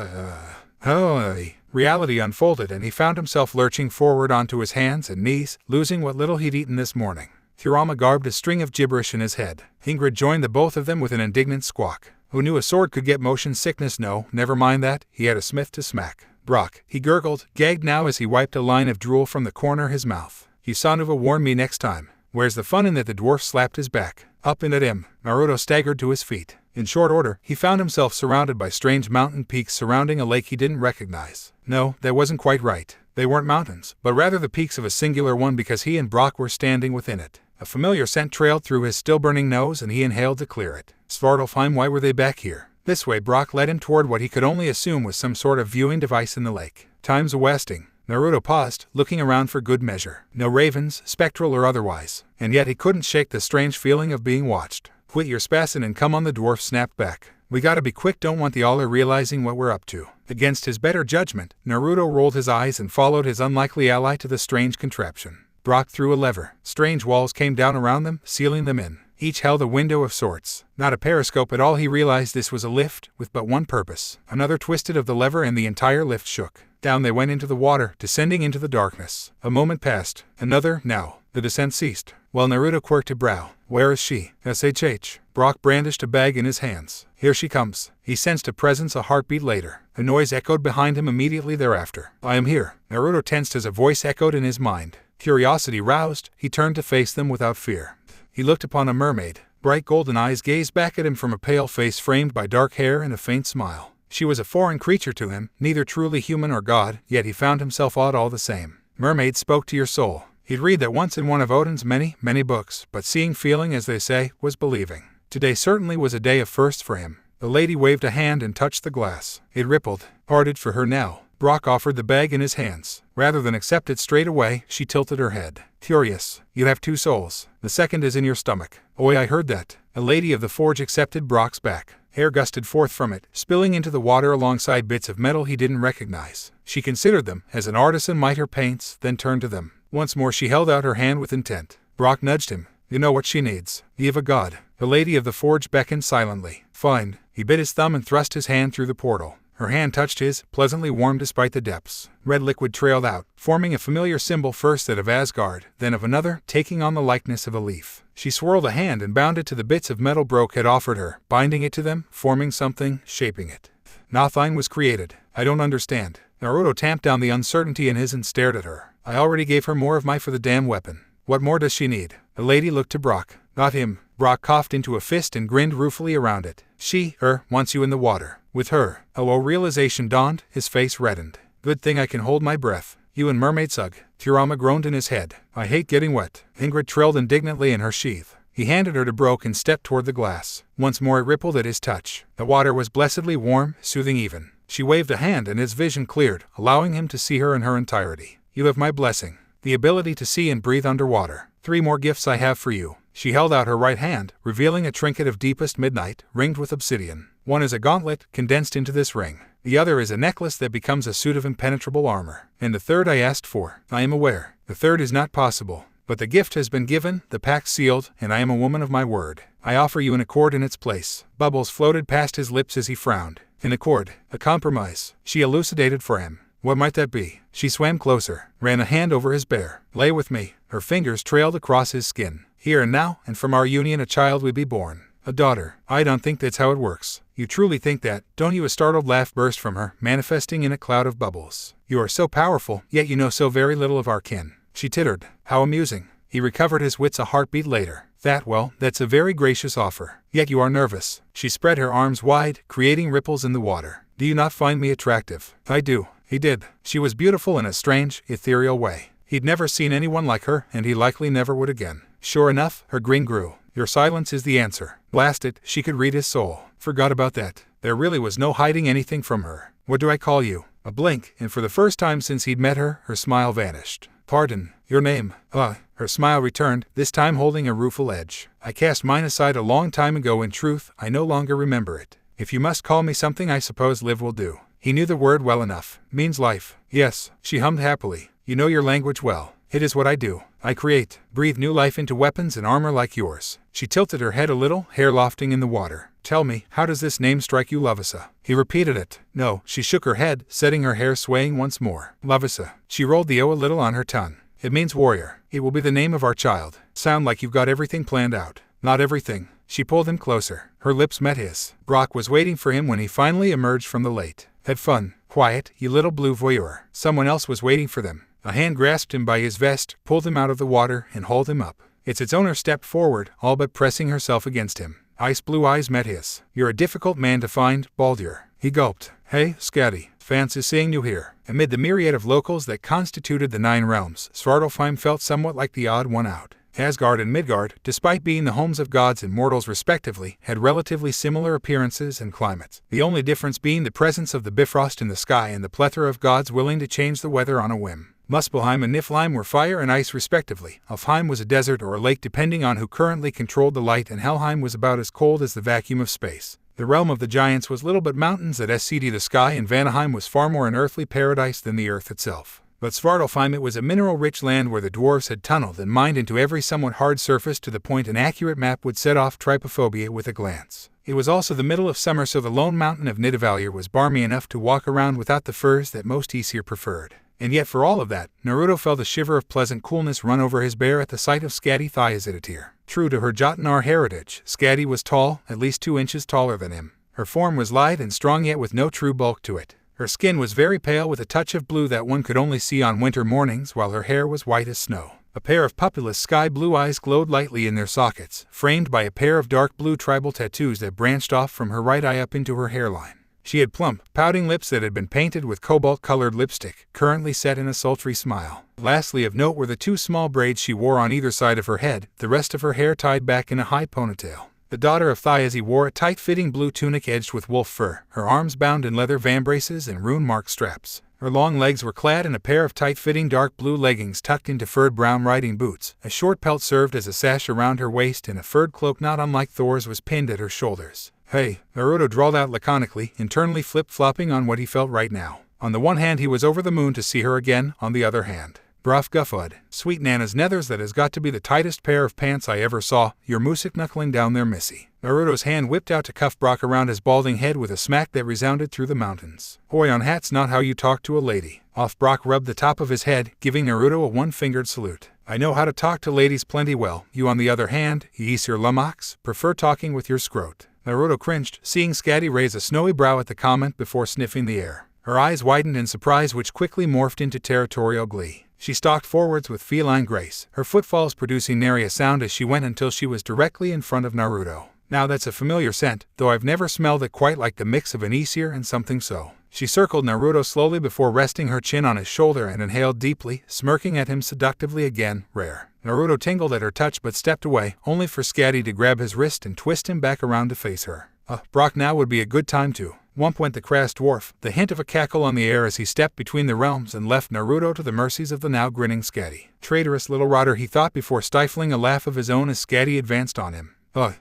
Reality unfolded and he found himself lurching forward onto his hands and knees, losing what little he'd eaten this morning. Kurama garbed a string of gibberish in his head. Ingrid joined the both of them with an indignant squawk. Who knew a sword could get motion sickness? No, never mind that, he had a smith to smack. Brock, he gurgled, gagged now as he wiped a line of drool from the corner of his mouth. You son of a warn me next time. Where's the fun in that? The dwarf slapped his back. Up and at him. Naruto staggered to his feet. In short order, he found himself surrounded by strange mountain peaks surrounding a lake he didn't recognize. No, that wasn't quite right. They weren't mountains, but rather the peaks of a singular one because he and Brock were standing within it. A familiar scent trailed through his still-burning nose and he inhaled to clear it. Svartalfheim, why were they back here? This way Brock led him toward what he could only assume was some sort of viewing device in the lake. Time's a-wasting. Naruto paused, looking around for good measure. No ravens, spectral or otherwise. And yet he couldn't shake the strange feeling of being watched. Quit your spassin' and come on, the dwarf snapped back. We gotta be quick, don't want the Aller realizing what we're up to. Against his better judgment, Naruto rolled his eyes and followed his unlikely ally to the strange contraption. Brock threw a lever. Strange walls came down around them, sealing them in. Each held a window of sorts. Not a periscope at all. He realized this was a lift, with but one purpose. Another twisted of the lever and the entire lift shook. Down they went into the water, descending into the darkness. A moment passed. Another, now. The descent ceased. While Naruto quirked a brow. Where is she? SHH. Brock brandished a bag in his hands. Here she comes. He sensed a presence a heartbeat later. A noise echoed behind him immediately thereafter. I am here. Naruto tensed as a voice echoed in his mind. Curiosity roused, he turned to face them without fear. He looked upon a mermaid. Bright golden eyes gazed back at him from a pale face framed by dark hair and a faint smile. She was a foreign creature to him, neither truly human or god, yet he found himself awed all the same. Mermaid spoke to your soul. He'd read that once in one of Odin's many, many books, but seeing, feeling, as they say, was believing. Today certainly was a day of firsts for him. The lady waved a hand and touched the glass. It rippled, parted for her now. Brock offered the bag in his hands. Rather than accept it straight away, she tilted her head. Curious. You have two souls. The second is in your stomach. Oi, I heard that. A lady of the forge accepted Brock's back. Hair gusted forth from it, spilling into the water alongside bits of metal he didn't recognize. She considered them, as an artisan might her paints, then turned to them. Once more she held out her hand with intent. Brock nudged him. You know what she needs. Eve a god. The Lady of the Forge beckoned silently. Fine. He bit his thumb and thrust his hand through the portal. Her hand touched his, pleasantly warm despite the depths. Red liquid trailed out, forming a familiar symbol, first that of Asgard, then of another, taking on the likeness of a leaf. She swirled a hand and bound it to the bits of metal Broke had offered her, binding it to them, forming something, shaping it. Nothing was created. I don't understand. Naruto tamped down the uncertainty in his and stared at her. I already gave her more of my for the damn weapon. What more does she need? The lady looked to Brock. Not him. Brock coughed into a fist and grinned ruefully around it. She, wants you in the water. With her. A low realization dawned, his face reddened. Good thing I can hold my breath. You and mermaid sug. Kurama groaned in his head. I hate getting wet. Ingrid trilled indignantly in her sheath. He handed her to Brock and stepped toward the glass. Once more it rippled at his touch. The water was blessedly warm, soothing even. She waved a hand and his vision cleared, allowing him to see her in her entirety. You have my blessing. The ability to see and breathe underwater. 3 more gifts I have for you. She held out her right hand, revealing a trinket of deepest midnight, ringed with obsidian. One is a gauntlet, condensed into this ring. The other is a necklace that becomes a suit of impenetrable armor. And the third I asked for. I am aware. The third is not possible. But the gift has been given, the pact sealed, and I am a woman of my word. I offer you an accord in its place. Bubbles floated past his lips as he frowned. An accord. A compromise. She elucidated for him. What might that be? She swam closer, ran a hand over his bare. Lay with me. Her fingers trailed across his skin. Here and now, and from our union a child would be born. A daughter. I don't think that's how it works. You truly think that, don't you? A startled laugh burst from her, manifesting in a cloud of bubbles. You are so powerful, yet you know so very little of our kin. She tittered. How amusing. He recovered his wits a heartbeat later. That's a very gracious offer. Yet you are nervous. She spread her arms wide, creating ripples in the water. Do you not find me attractive? I do. He did. She was beautiful in a strange, ethereal way. He'd never seen anyone like her, and he likely never would again. Sure enough, her grin grew. Your silence is the answer. Blast it, she could read his soul. Forgot about that. There really was no hiding anything from her. What do I call you? A blink, and for the first time since he'd met her, her smile vanished. Pardon, your name. Her smile returned, this time holding a rueful edge. I cast mine aside a long time ago. In truth, I no longer remember it. If you must call me something, I suppose live will do. He knew the word well enough. Means life. Yes, she hummed happily. You know your language well. It is what I do. I create, breathe new life into weapons and armor like yours. She tilted her head a little, hair lofting in the water. Tell me, how does this name strike you, Lovisa? He repeated it. No, she shook her head, setting her hair swaying once more. Lovisa. She rolled the O a little on her tongue. It means warrior. It will be the name of our child. Sound like you've got everything planned out. Not everything. She pulled him closer. Her lips met his. Brock was waiting for him when he finally emerged from the lake. Had fun. Quiet, you little blue voyeur. Someone else was waiting for them. A hand grasped him by his vest, pulled him out of the water, and hauled him up. Its owner stepped forward, all but pressing herself against him. Ice blue eyes met his. You're a difficult man to find, Baldur. He gulped. Hey, Skadi. Fancy seeing you here. Amid the myriad of locals that constituted the 9 realms, Svartalfheim felt somewhat like the odd one out. Asgard and Midgard, despite being the homes of gods and mortals respectively, had relatively similar appearances and climates, the only difference being the presence of the Bifrost in the sky and the plethora of gods willing to change the weather on a whim. Muspelheim and Niflheim were fire and ice respectively. Alfheim was a desert or a lake depending on who currently controlled the light, and Helheim was about as cold as the vacuum of space. The realm of the giants was little but mountains that exceeded the sky, and Vanaheim was far more an earthly paradise than the earth itself. But Svartalfheim, it was a mineral-rich land where the dwarves had tunneled and mined into every somewhat hard surface to the point an accurate map would set off trypophobia with a glance. It was also the middle of summer, so the lone mountain of Nidavellir was balmy enough to walk around without the furs that most Aesir preferred. And yet for all of that, Naruto felt a shiver of pleasant coolness run over his bear at the sight of Skadi Thyazitatir. True to her Jotnar heritage, Skadi was tall, at least 2 inches taller than him. Her form was lithe and strong, yet with no true bulk to it. Her skin was very pale with a touch of blue that one could only see on winter mornings, while her hair was white as snow. A pair of pupilless sky-blue eyes glowed lightly in their sockets, framed by a pair of dark blue tribal tattoos that branched off from her right eye up into her hairline. She had plump, pouting lips that had been painted with cobalt-colored lipstick, currently set in a sultry smile. Lastly of note were the 2 small braids she wore on either side of her head, the rest of her hair tied back in a high ponytail. The daughter of Thyasi wore a tight-fitting blue tunic edged with wolf fur, her arms bound in leather vambraces and rune-marked straps. Her long legs were clad in a pair of tight-fitting dark blue leggings tucked into furred brown riding boots. A short pelt served as a sash around her waist, and a furred cloak not unlike Thor's was pinned at her shoulders. Hey, Naruto drawled out laconically, internally flip-flopping on what he felt right now. On the one hand, he was over the moon to see her again. On the other hand, Bruff guffud. Sweet Nana's nethers, that has got to be the tightest pair of pants I ever saw, your music knuckling down there, missy. Naruto's hand whipped out to cuff Brock around his balding head with a smack that resounded through the mountains. Hoy on hat's not how you talk to a lady. Off Brock rubbed the top of his head, giving Naruto a one-fingered salute. I know how to talk to ladies plenty well. You on the other hand, ye Aesir lummox, prefer talking with your scrote. Naruto cringed, seeing Skadi raise a snowy brow at the comment before sniffing the air. Her eyes widened in surprise, which quickly morphed into territorial glee. She stalked forwards with feline grace, her footfalls producing nary a sound as she went until she was directly in front of Naruto. Now that's a familiar scent, though I've never smelled it quite like the mix of an Aesir and something so. She circled Naruto slowly before resting her chin on his shoulder and inhaled deeply, smirking at him seductively again, rare. Naruto tingled at her touch but stepped away, only for Skadi to grab his wrist and twist him back around to face her. Brock, now would be a good time to. Whump went the crass dwarf, the hint of a cackle on the air as he stepped between the realms and left Naruto to the mercies of the now grinning Skadi. Traitorous little rotter, he thought before stifling a laugh of his own as Skadi advanced on him.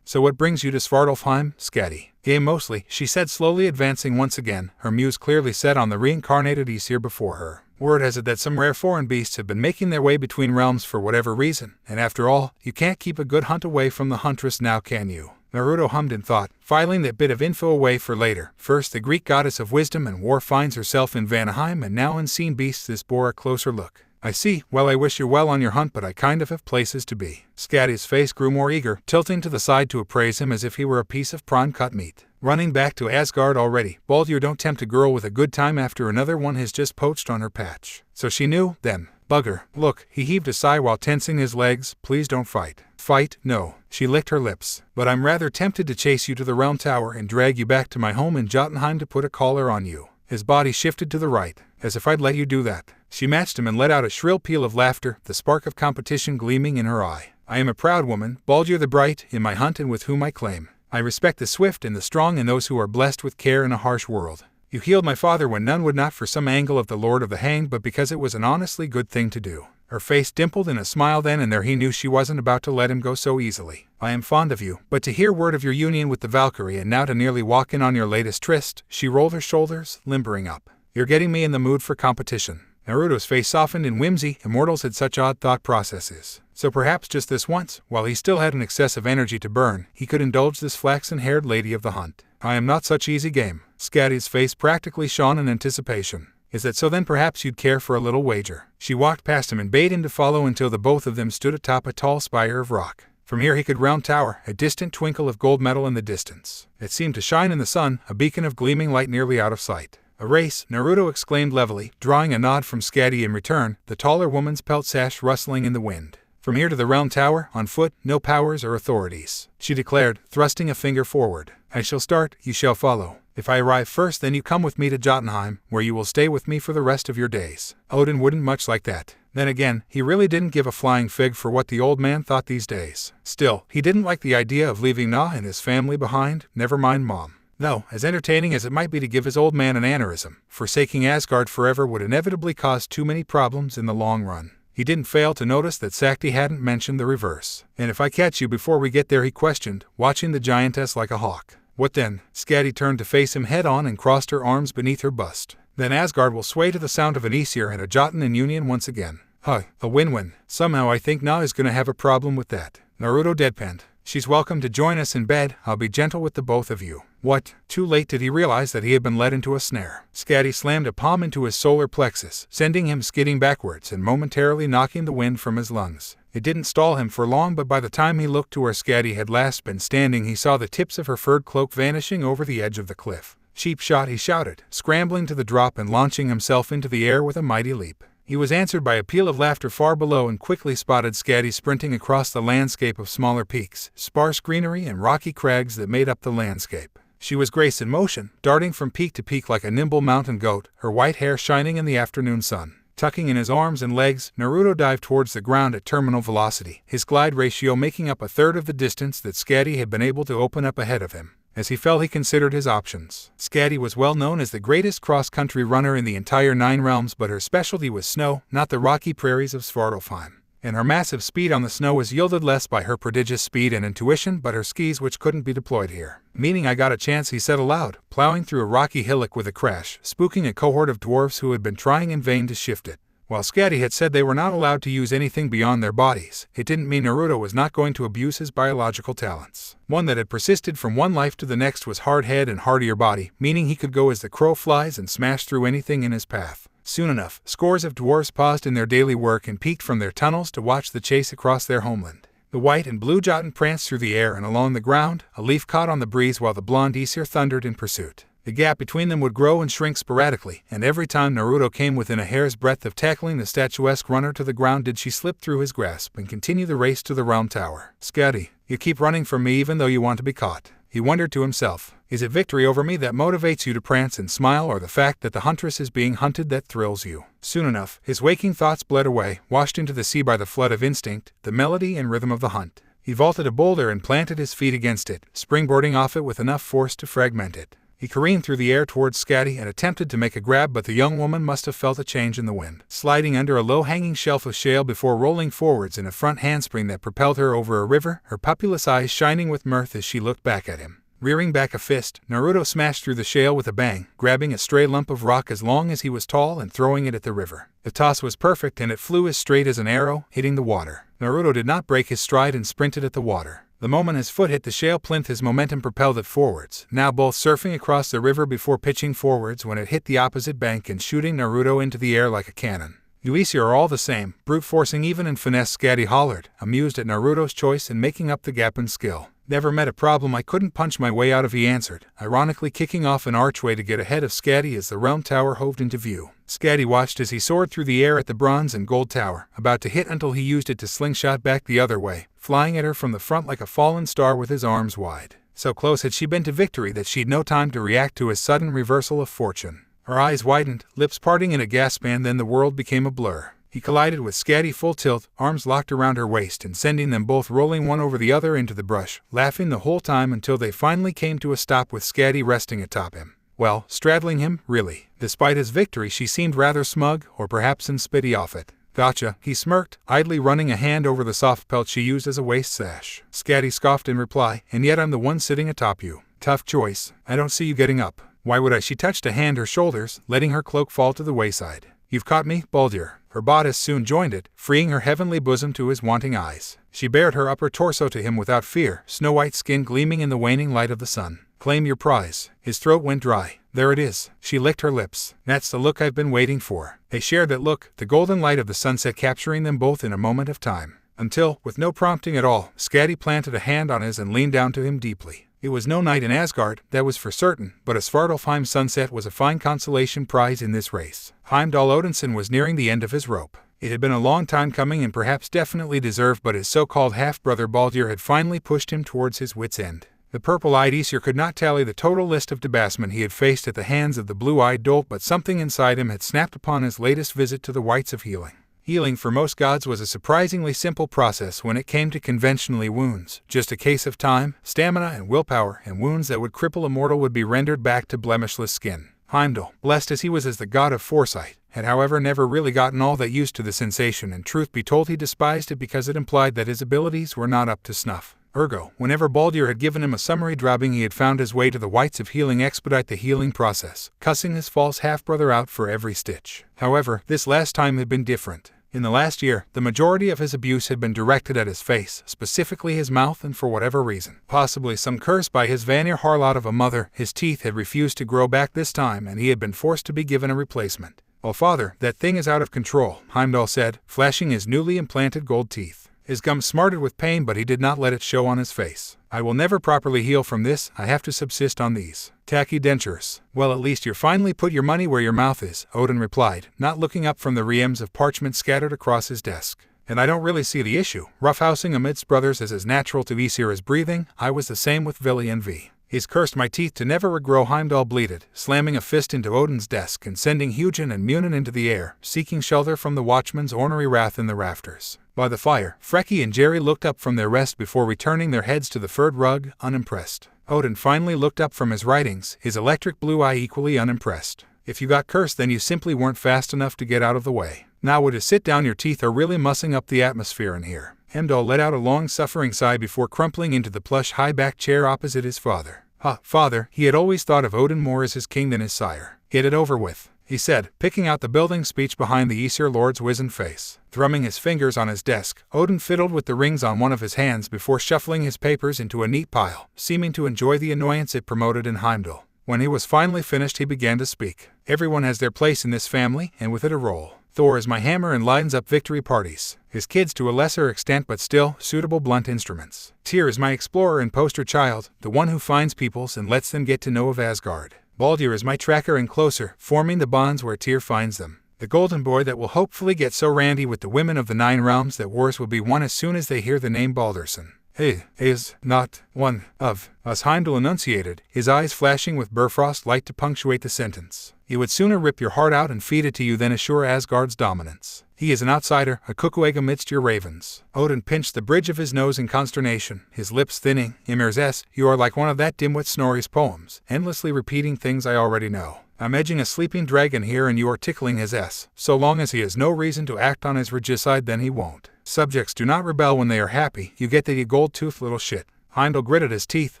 So what brings you to Svartalfheim, Skadi? Game mostly, she said slowly, advancing once again, her muse clearly set on the reincarnated Aesir before her. Word has it that some rare foreign beasts have been making their way between realms for whatever reason, and after all, you can't keep a good hunt away from the huntress now, can you? Naruto hummed in thought, filing that bit of info away for later. First, the Greek goddess of wisdom and war finds herself in Vanaheim, and now unseen beasts. This bore a closer look. I see. Well, I wish you well on your hunt, but I kind of have places to be. Skadi's face grew more eager, tilting to the side to appraise him as if he were a piece of prime cut meat. Running back to Asgard already? Baldur, don't tempt a girl with a good time after another one has just poached on her patch. So she knew, then. Bugger. Look, he heaved a sigh while tensing his legs. Please don't fight. Fight? No. She licked her lips. But I'm rather tempted to chase you to the Realm Tower and drag you back to my home in Jotunheim to put a collar on you. His body shifted to the right, as if I'd let you do that. She matched him and let out a shrill peal of laughter, the spark of competition gleaming in her eye. I am a proud woman, Baldur the Bright, in my hunt and with whom I claim. I respect the swift and the strong and those who are blessed with care in a harsh world. You healed my father when none would, not for some angle of the Lord of the Hanged, but because it was an honestly good thing to do. Her face dimpled in a smile then, and there he knew she wasn't about to let him go so easily. I am fond of you, but to hear word of your union with the Valkyrie and now to nearly walk in on your latest tryst, she rolled her shoulders, limbering up. You're getting me in the mood for competition. Naruto's face softened in whimsy. Immortals had such odd thought processes. So perhaps just this once, while he still had an excess of energy to burn, he could indulge this flaxen-haired lady of the hunt. I am not such easy game. Skadi's face practically shone in anticipation. Is that so? Then perhaps you'd care for a little wager. She walked past him and bade him to follow until the both of them stood atop a tall spire of rock. From here he could Realm Tower, a distant twinkle of gold metal in the distance. It seemed to shine in the sun, a beacon of gleaming light nearly out of sight. A race, Naruto exclaimed levelly, drawing a nod from Skadi in return, the taller woman's pelt sash rustling in the wind. From here to the Realm Tower, on foot, no powers or authorities, she declared, thrusting a finger forward. I shall start, you shall follow. If I arrive first, then you come with me to Jotunheim, where you will stay with me for the rest of your days. Odin wouldn't much like that. Then again, he really didn't give a flying fig for what the old man thought these days. Still, he didn't like the idea of leaving Na and his family behind, never mind Mom. Though, as entertaining as it might be to give his old man an aneurysm, forsaking Asgard forever would inevitably cause too many problems in the long run. He didn't fail to notice that Sakti hadn't mentioned the reverse. And if I catch you before we get there, he questioned, watching the giantess like a hawk. What then? Skadi turned to face him head-on and crossed her arms beneath her bust. Then Asgard will sway to the sound of an Aesir and a Jotun in union once again. A win-win. Somehow I think Na is gonna have a problem with that. Naruto deadpanned. She's welcome to join us in bed. I'll be gentle with the both of you. What? Too late did he realize that he had been led into a snare. Skadi slammed a palm into his solar plexus, sending him skidding backwards and momentarily knocking the wind from his lungs. It didn't stall him for long, but by the time he looked to where Skadi had last been standing, he saw the tips of her furred cloak vanishing over the edge of the cliff. Cheap shot, he shouted, scrambling to the drop and launching himself into the air with a mighty leap. He was answered by a peal of laughter far below and quickly spotted Skadi sprinting across the landscape of smaller peaks, sparse greenery and rocky crags that made up the landscape. She was grace in motion, darting from peak to peak like a nimble mountain goat, her white hair shining in the afternoon sun. Tucking in his arms and legs, Naruto dived towards the ground at terminal velocity, his glide ratio making up a third of the distance that Skadi had been able to open up ahead of him. As he fell, he considered his options. Skadi was well known as the greatest cross-country runner in the entire 9 realms, but her specialty was snow, not the rocky prairies of Svartalfheim. And her massive speed on the snow was yielded less by her prodigious speed and intuition, but her skis, which couldn't be deployed here. Meaning I got a chance, he said aloud, plowing through a rocky hillock with a crash, spooking a cohort of dwarves who had been trying in vain to shift it. While Skadi had said they were not allowed to use anything beyond their bodies, it didn't mean Naruto was not going to abuse his biological talents. One that had persisted from one life to the next was hard head and hardier body, meaning he could go as the crow flies and smash through anything in his path. Soon enough, scores of dwarves paused in their daily work and peeked from their tunnels to watch the chase across their homeland. The white and blue Jotun pranced through the air and along the ground, a leaf caught on the breeze while the blonde Aesir thundered in pursuit. The gap between them would grow and shrink sporadically, and every time Naruto came within a hair's breadth of tackling the statuesque runner to the ground did she slip through his grasp and continue the race to the realm tower. "Skadi, you keep running from me even though you want to be caught," he wondered to himself. "Is it victory over me that motivates you to prance and smile, or the fact that the huntress is being hunted that thrills you?" Soon enough, his waking thoughts bled away, washed into the sea by the flood of instinct, the melody and rhythm of the hunt. He vaulted a boulder and planted his feet against it, springboarding off it with enough force to fragment it. He careened through the air towards Skadi and attempted to make a grab, but the young woman must have felt a change in the wind, sliding under a low-hanging shelf of shale before rolling forwards in a front handspring that propelled her over a river, her pupilless eyes shining with mirth as she looked back at him. Rearing back a fist, Naruto smashed through the shale with a bang, grabbing a stray lump of rock as long as he was tall and throwing it at the river. The toss was perfect and it flew as straight as an arrow, hitting the water. Naruto did not break his stride and sprinted at the water. The moment his foot hit the shale plinth, his momentum propelled it forwards, now both surfing across the river before pitching forwards when it hit the opposite bank and shooting Naruto into the air like a cannon. "You Aesir are all the same, brute forcing even in finesse," Skadi hollered, amused at Naruto's choice in making up the gap in skill. "Never met a problem I couldn't punch my way out of," he answered, ironically kicking off an archway to get ahead of Skadi as the realm tower hoved into view. Skadi watched as he soared through the air at the bronze and gold tower, about to hit until he used it to slingshot back the other way, flying at her from the front like a fallen star with his arms wide. So close had she been to victory that she'd no time to react to his sudden reversal of fortune. Her eyes widened, lips parting in a gasp, and then the world became a blur. He collided with Skadi full tilt, arms locked around her waist and sending them both rolling one over the other into the brush, laughing the whole time until they finally came to a stop with Skadi resting atop him. Well, straddling him, really. Despite his victory, she seemed rather smug, or perhaps in spitty off it. "Gotcha," he smirked, idly running a hand over the soft pelt she used as a waist sash. Skadi scoffed in reply, "And yet I'm the one sitting atop you. Tough choice. I don't see you getting up." "Why would I?" She touched a hand her shoulders, letting her cloak fall to the wayside. "You've caught me, Baldur." Her bodice soon joined it, freeing her heavenly bosom to his wanting eyes. She bared her upper torso to him without fear, snow-white skin gleaming in the waning light of the sun. "Claim your prize." His throat went dry. "There it is." She licked her lips. "That's the look I've been waiting for." They shared that look, the golden light of the sunset capturing them both in a moment of time. Until, with no prompting at all, Skadi planted a hand on his and leaned down to him deeply. It was no night in Asgard, that was for certain, but a Svartalfheim sunset was a fine consolation prize in this race. Heimdall Odinson was nearing the end of his rope. It had been a long time coming and perhaps definitely deserved, but his so-called half-brother Baldur had finally pushed him towards his wits' end. The purple-eyed Aesir could not tally the total list of debasement he had faced at the hands of the blue-eyed dolt, but something inside him had snapped upon his latest visit to the whites of healing. Healing for most gods was a surprisingly simple process when it came to conventionally wounds. Just a case of time, stamina, and willpower, and wounds that would cripple a mortal would be rendered back to blemishless skin. Heimdall, blessed as he was as the god of foresight, had however never really gotten all that used to the sensation, and truth be told he despised it because it implied that his abilities were not up to snuff. Ergo, whenever Baldur had given him a summary drubbing, he had found his way to the whites of healing expedite the healing process, cussing his false half-brother out for every stitch. However, this last time had been different. In the last year, the majority of his abuse had been directed at his face, specifically his mouth, and for whatever reason, possibly some curse by his Vanir harlot of a mother, his teeth had refused to grow back this time and he had been forced to be given a replacement. "Well, father, that thing is out of control," Heimdall said, flashing his newly implanted gold teeth. His gums smarted with pain, but he did not let it show on his face. "I will never properly heal from this, I have to subsist on these tacky dentures." "Well, at least you're finally put your money where your mouth is," Odin replied, not looking up from the reams of parchment scattered across his desk. "And I don't really see the issue. Roughhousing amidst brothers is as natural to Aesir as breathing. I was the same with Vili and V. He's cursed my teeth to never regrow," Heimdall bleated, slamming a fist into Odin's desk and sending Hugin and Munin into the air, seeking shelter from the watchman's ornery wrath in the rafters. By the fire, Freki and Jerry looked up from their rest before returning their heads to the furred rug, unimpressed. Odin finally looked up from his writings, his electric blue eye equally unimpressed. "If you got cursed, then you simply weren't fast enough to get out of the way. Now would you sit down? Your teeth are really mussing up the atmosphere in here." Heimdall let out a long suffering sigh before crumpling into the plush high-backed chair opposite his father. Father, he had always thought of Odin more as his king than his sire. Get it over with. he said, picking out the building speech behind the Aesir Lord's wizened face. Thrumming his fingers on his desk, Odin fiddled with the rings on one of his hands before shuffling his papers into a neat pile, seeming to enjoy the annoyance it promoted in Heimdall. When he was finally finished, he began to speak. Everyone has their place in this family, and with it a role. Thor is my hammer and lightens up victory parties. His kids to a lesser extent but still suitable blunt instruments. Tyr is my explorer and poster child, the one who finds peoples and lets them get to know of Asgard. Baldur is my tracker and closer, forming the bonds where Tyr finds them. The golden boy that will hopefully get so randy with the women of the 9 realms that wars will be won as soon as they hear the name Baldursson. He is not one of us, Heimdall enunciated, his eyes flashing with Bifrost light to punctuate the sentence. He would sooner rip your heart out and feed it to you than assure Asgard's dominance. He is an outsider, a cuckoo egg amidst your ravens. Odin pinched the bridge of his nose in consternation, his lips thinning. Ymir's, you are like one of that dimwit Snorri's poems, endlessly repeating things I already know. I'm edging a sleeping dragon here and you are tickling his S. So long as he has no reason to act on his regicide, then he won't. Subjects do not rebel when they are happy, you get that, you gold-toothed little shit. Heimdall gritted his teeth,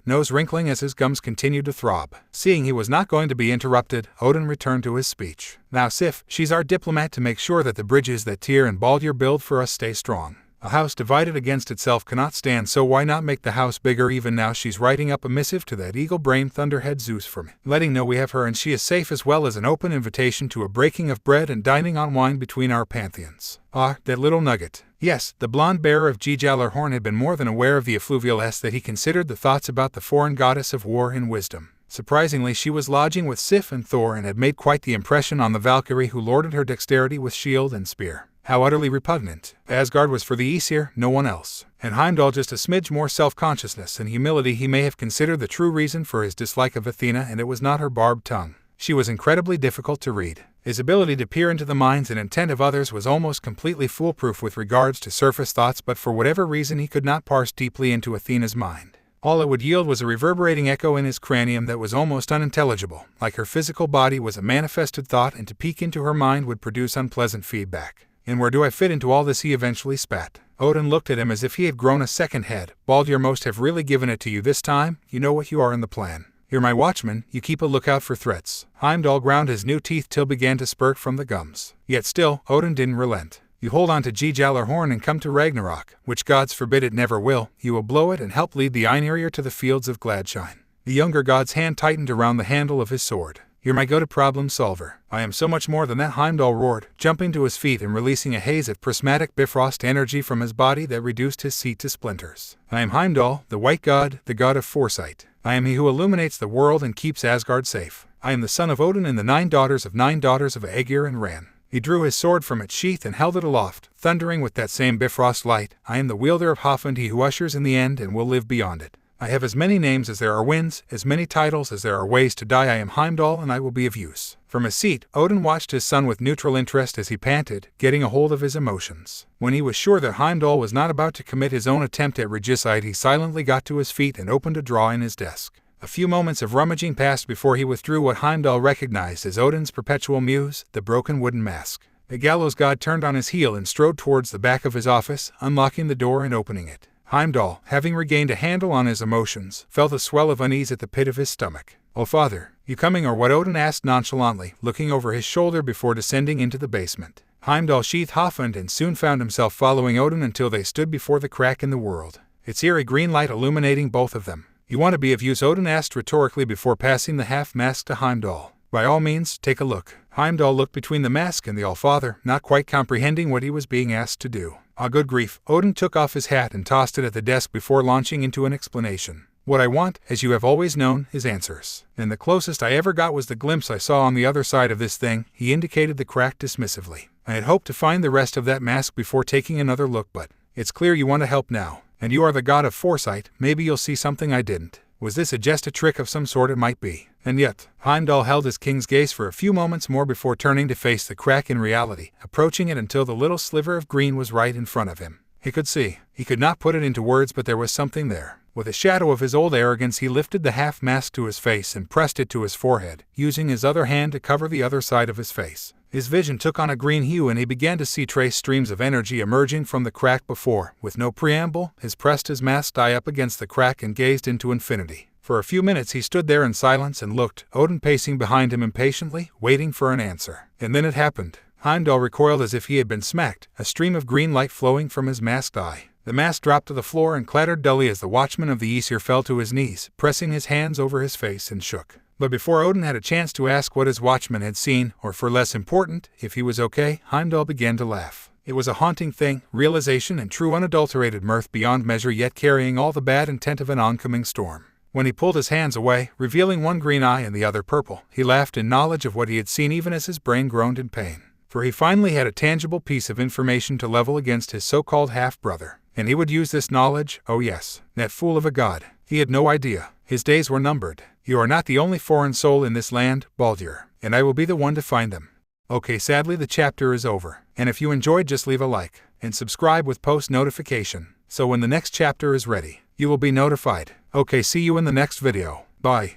nose wrinkling as his gums continued to throb. Seeing he was not going to be interrupted, Odin returned to his speech. Now Sif, she's our diplomat to make sure that the bridges that Tyr and Baldur build for us stay strong. A house divided against itself cannot stand, so why not make the house bigger? Even now she's writing up a missive to that eagle-brained thunderhead Zeus for me, letting know we have her and she is safe, as well as an open invitation to a breaking of bread and dining on wine between our pantheons. Ah, that little nugget. Yes, the blonde bearer of Gjallarhorn had been more than aware of the effluvial S that he considered the thoughts about the foreign goddess of war and wisdom. Surprisingly, she was lodging with Sif and Thor and had made quite the impression on the Valkyrie who lorded her dexterity with shield and spear. How utterly repugnant. Asgard was for the Aesir, no one else. And Heimdall just a smidge more self-consciousness and humility. He may have considered the true reason for his dislike of Athena, and it was not her barbed tongue. She was incredibly difficult to read. His ability to peer into the minds and intent of others was almost completely foolproof with regards to surface thoughts, but for whatever reason he could not parse deeply into Athena's mind. All it would yield was a reverberating echo in his cranium that was almost unintelligible, like her physical body was a manifested thought, and to peek into her mind would produce unpleasant feedback. And where do I fit into all this? He eventually spat. Odin looked at him as if he had grown a second head. Baldur most have really given it to you this time. You know what you are in the plan. You're my watchman, you keep a lookout for threats. Heimdall ground his new teeth till began to spurt from the gums. Yet still, Odin didn't relent. You hold on to Gjallarhorn and come to Ragnarok, which gods forbid it never will. You will blow it and help lead the Einherjar to the fields of Gladshine. The younger god's hand tightened around the handle of his sword. You're my go-to problem solver. I am so much more than that, Heimdall roared, jumping to his feet and releasing a haze of prismatic Bifrost energy from his body that reduced his seat to splinters. I am Heimdall, the white god, the god of foresight. I am he who illuminates the world and keeps Asgard safe. I am the son of Odin and the 9 daughters of Aegir and Ran. He drew his sword from its sheath and held it aloft, thundering with that same Bifrost light. I am the wielder of Hafund, he who ushers in the end and will live beyond it. I have as many names as there are winds, as many titles as there are ways to die. I am Heimdall and I will be of use. From his seat, Odin watched his son with neutral interest as he panted, getting a hold of his emotions. When he was sure that Heimdall was not about to commit his own attempt at regicide, he silently got to his feet and opened a drawer in his desk. A few moments of rummaging passed before he withdrew what Heimdall recognized as Odin's perpetual muse, the broken wooden mask. The gallows god turned on his heel and strode towards the back of his office, unlocking the door and opening it. Heimdall, having regained a handle on his emotions, felt a swell of unease at the pit of his stomach. Oh father, you coming or what? Odin asked nonchalantly, looking over his shoulder before descending into the basement. Heimdall sheathed Hafund and soon found himself following Odin until they stood before the crack in the world, its eerie green light illuminating both of them. You want to be of use? Odin asked rhetorically before passing the half-mask to Heimdall. By all means, take a look. Heimdall looked between the mask and the Allfather, not quite comprehending what he was being asked to do. Ah, good grief. Odin took off his hat and tossed it at the desk before launching into an explanation. What I want, as you have always known, is answers. And the closest I ever got was the glimpse I saw on the other side of this thing. He indicated the crack dismissively. I had hoped to find the rest of that mask before taking another look, but it's clear you want to help now. And you are the god of foresight, maybe you'll see something I didn't. Was this just a trick of some sort? It might be. And yet, Heimdall held his king's gaze for a few moments more before turning to face the crack in reality, approaching it until the little sliver of green was right in front of him. He could see. He could not put it into words, but there was something there. With a shadow of his old arrogance, he lifted the half-mask to his face and pressed it to his forehead, using his other hand to cover the other side of his face. His vision took on a green hue and he began to see trace streams of energy emerging from the crack before. With no preamble, he pressed his masked eye up against the crack and gazed into infinity. For a few minutes he stood there in silence and looked, Odin pacing behind him impatiently, waiting for an answer. And then it happened. Heimdall recoiled as if he had been smacked, a stream of green light flowing from his masked eye. The mask dropped to the floor and clattered dully as the watchman of the Aesir fell to his knees, pressing his hands over his face and shook. But before Odin had a chance to ask what his watchman had seen, or for less important, if he was okay, Heimdall began to laugh. It was a haunting thing, realization and true unadulterated mirth beyond measure, yet carrying all the bad intent of an oncoming storm. When he pulled his hands away, revealing one green eye and the other purple, he laughed in knowledge of what he had seen even as his brain groaned in pain. For he finally had a tangible piece of information to level against his so-called half-brother. And he would use this knowledge, oh yes, that fool of a god. He had no idea. His days were numbered. You are not the only foreign soul in this land, Baldur, and I will be the one to find them. Okay, sadly the chapter is over. And if you enjoyed, just leave a like, and subscribe with post notification, so when the next chapter is ready, you will be notified. Okay, see you in the next video. Bye.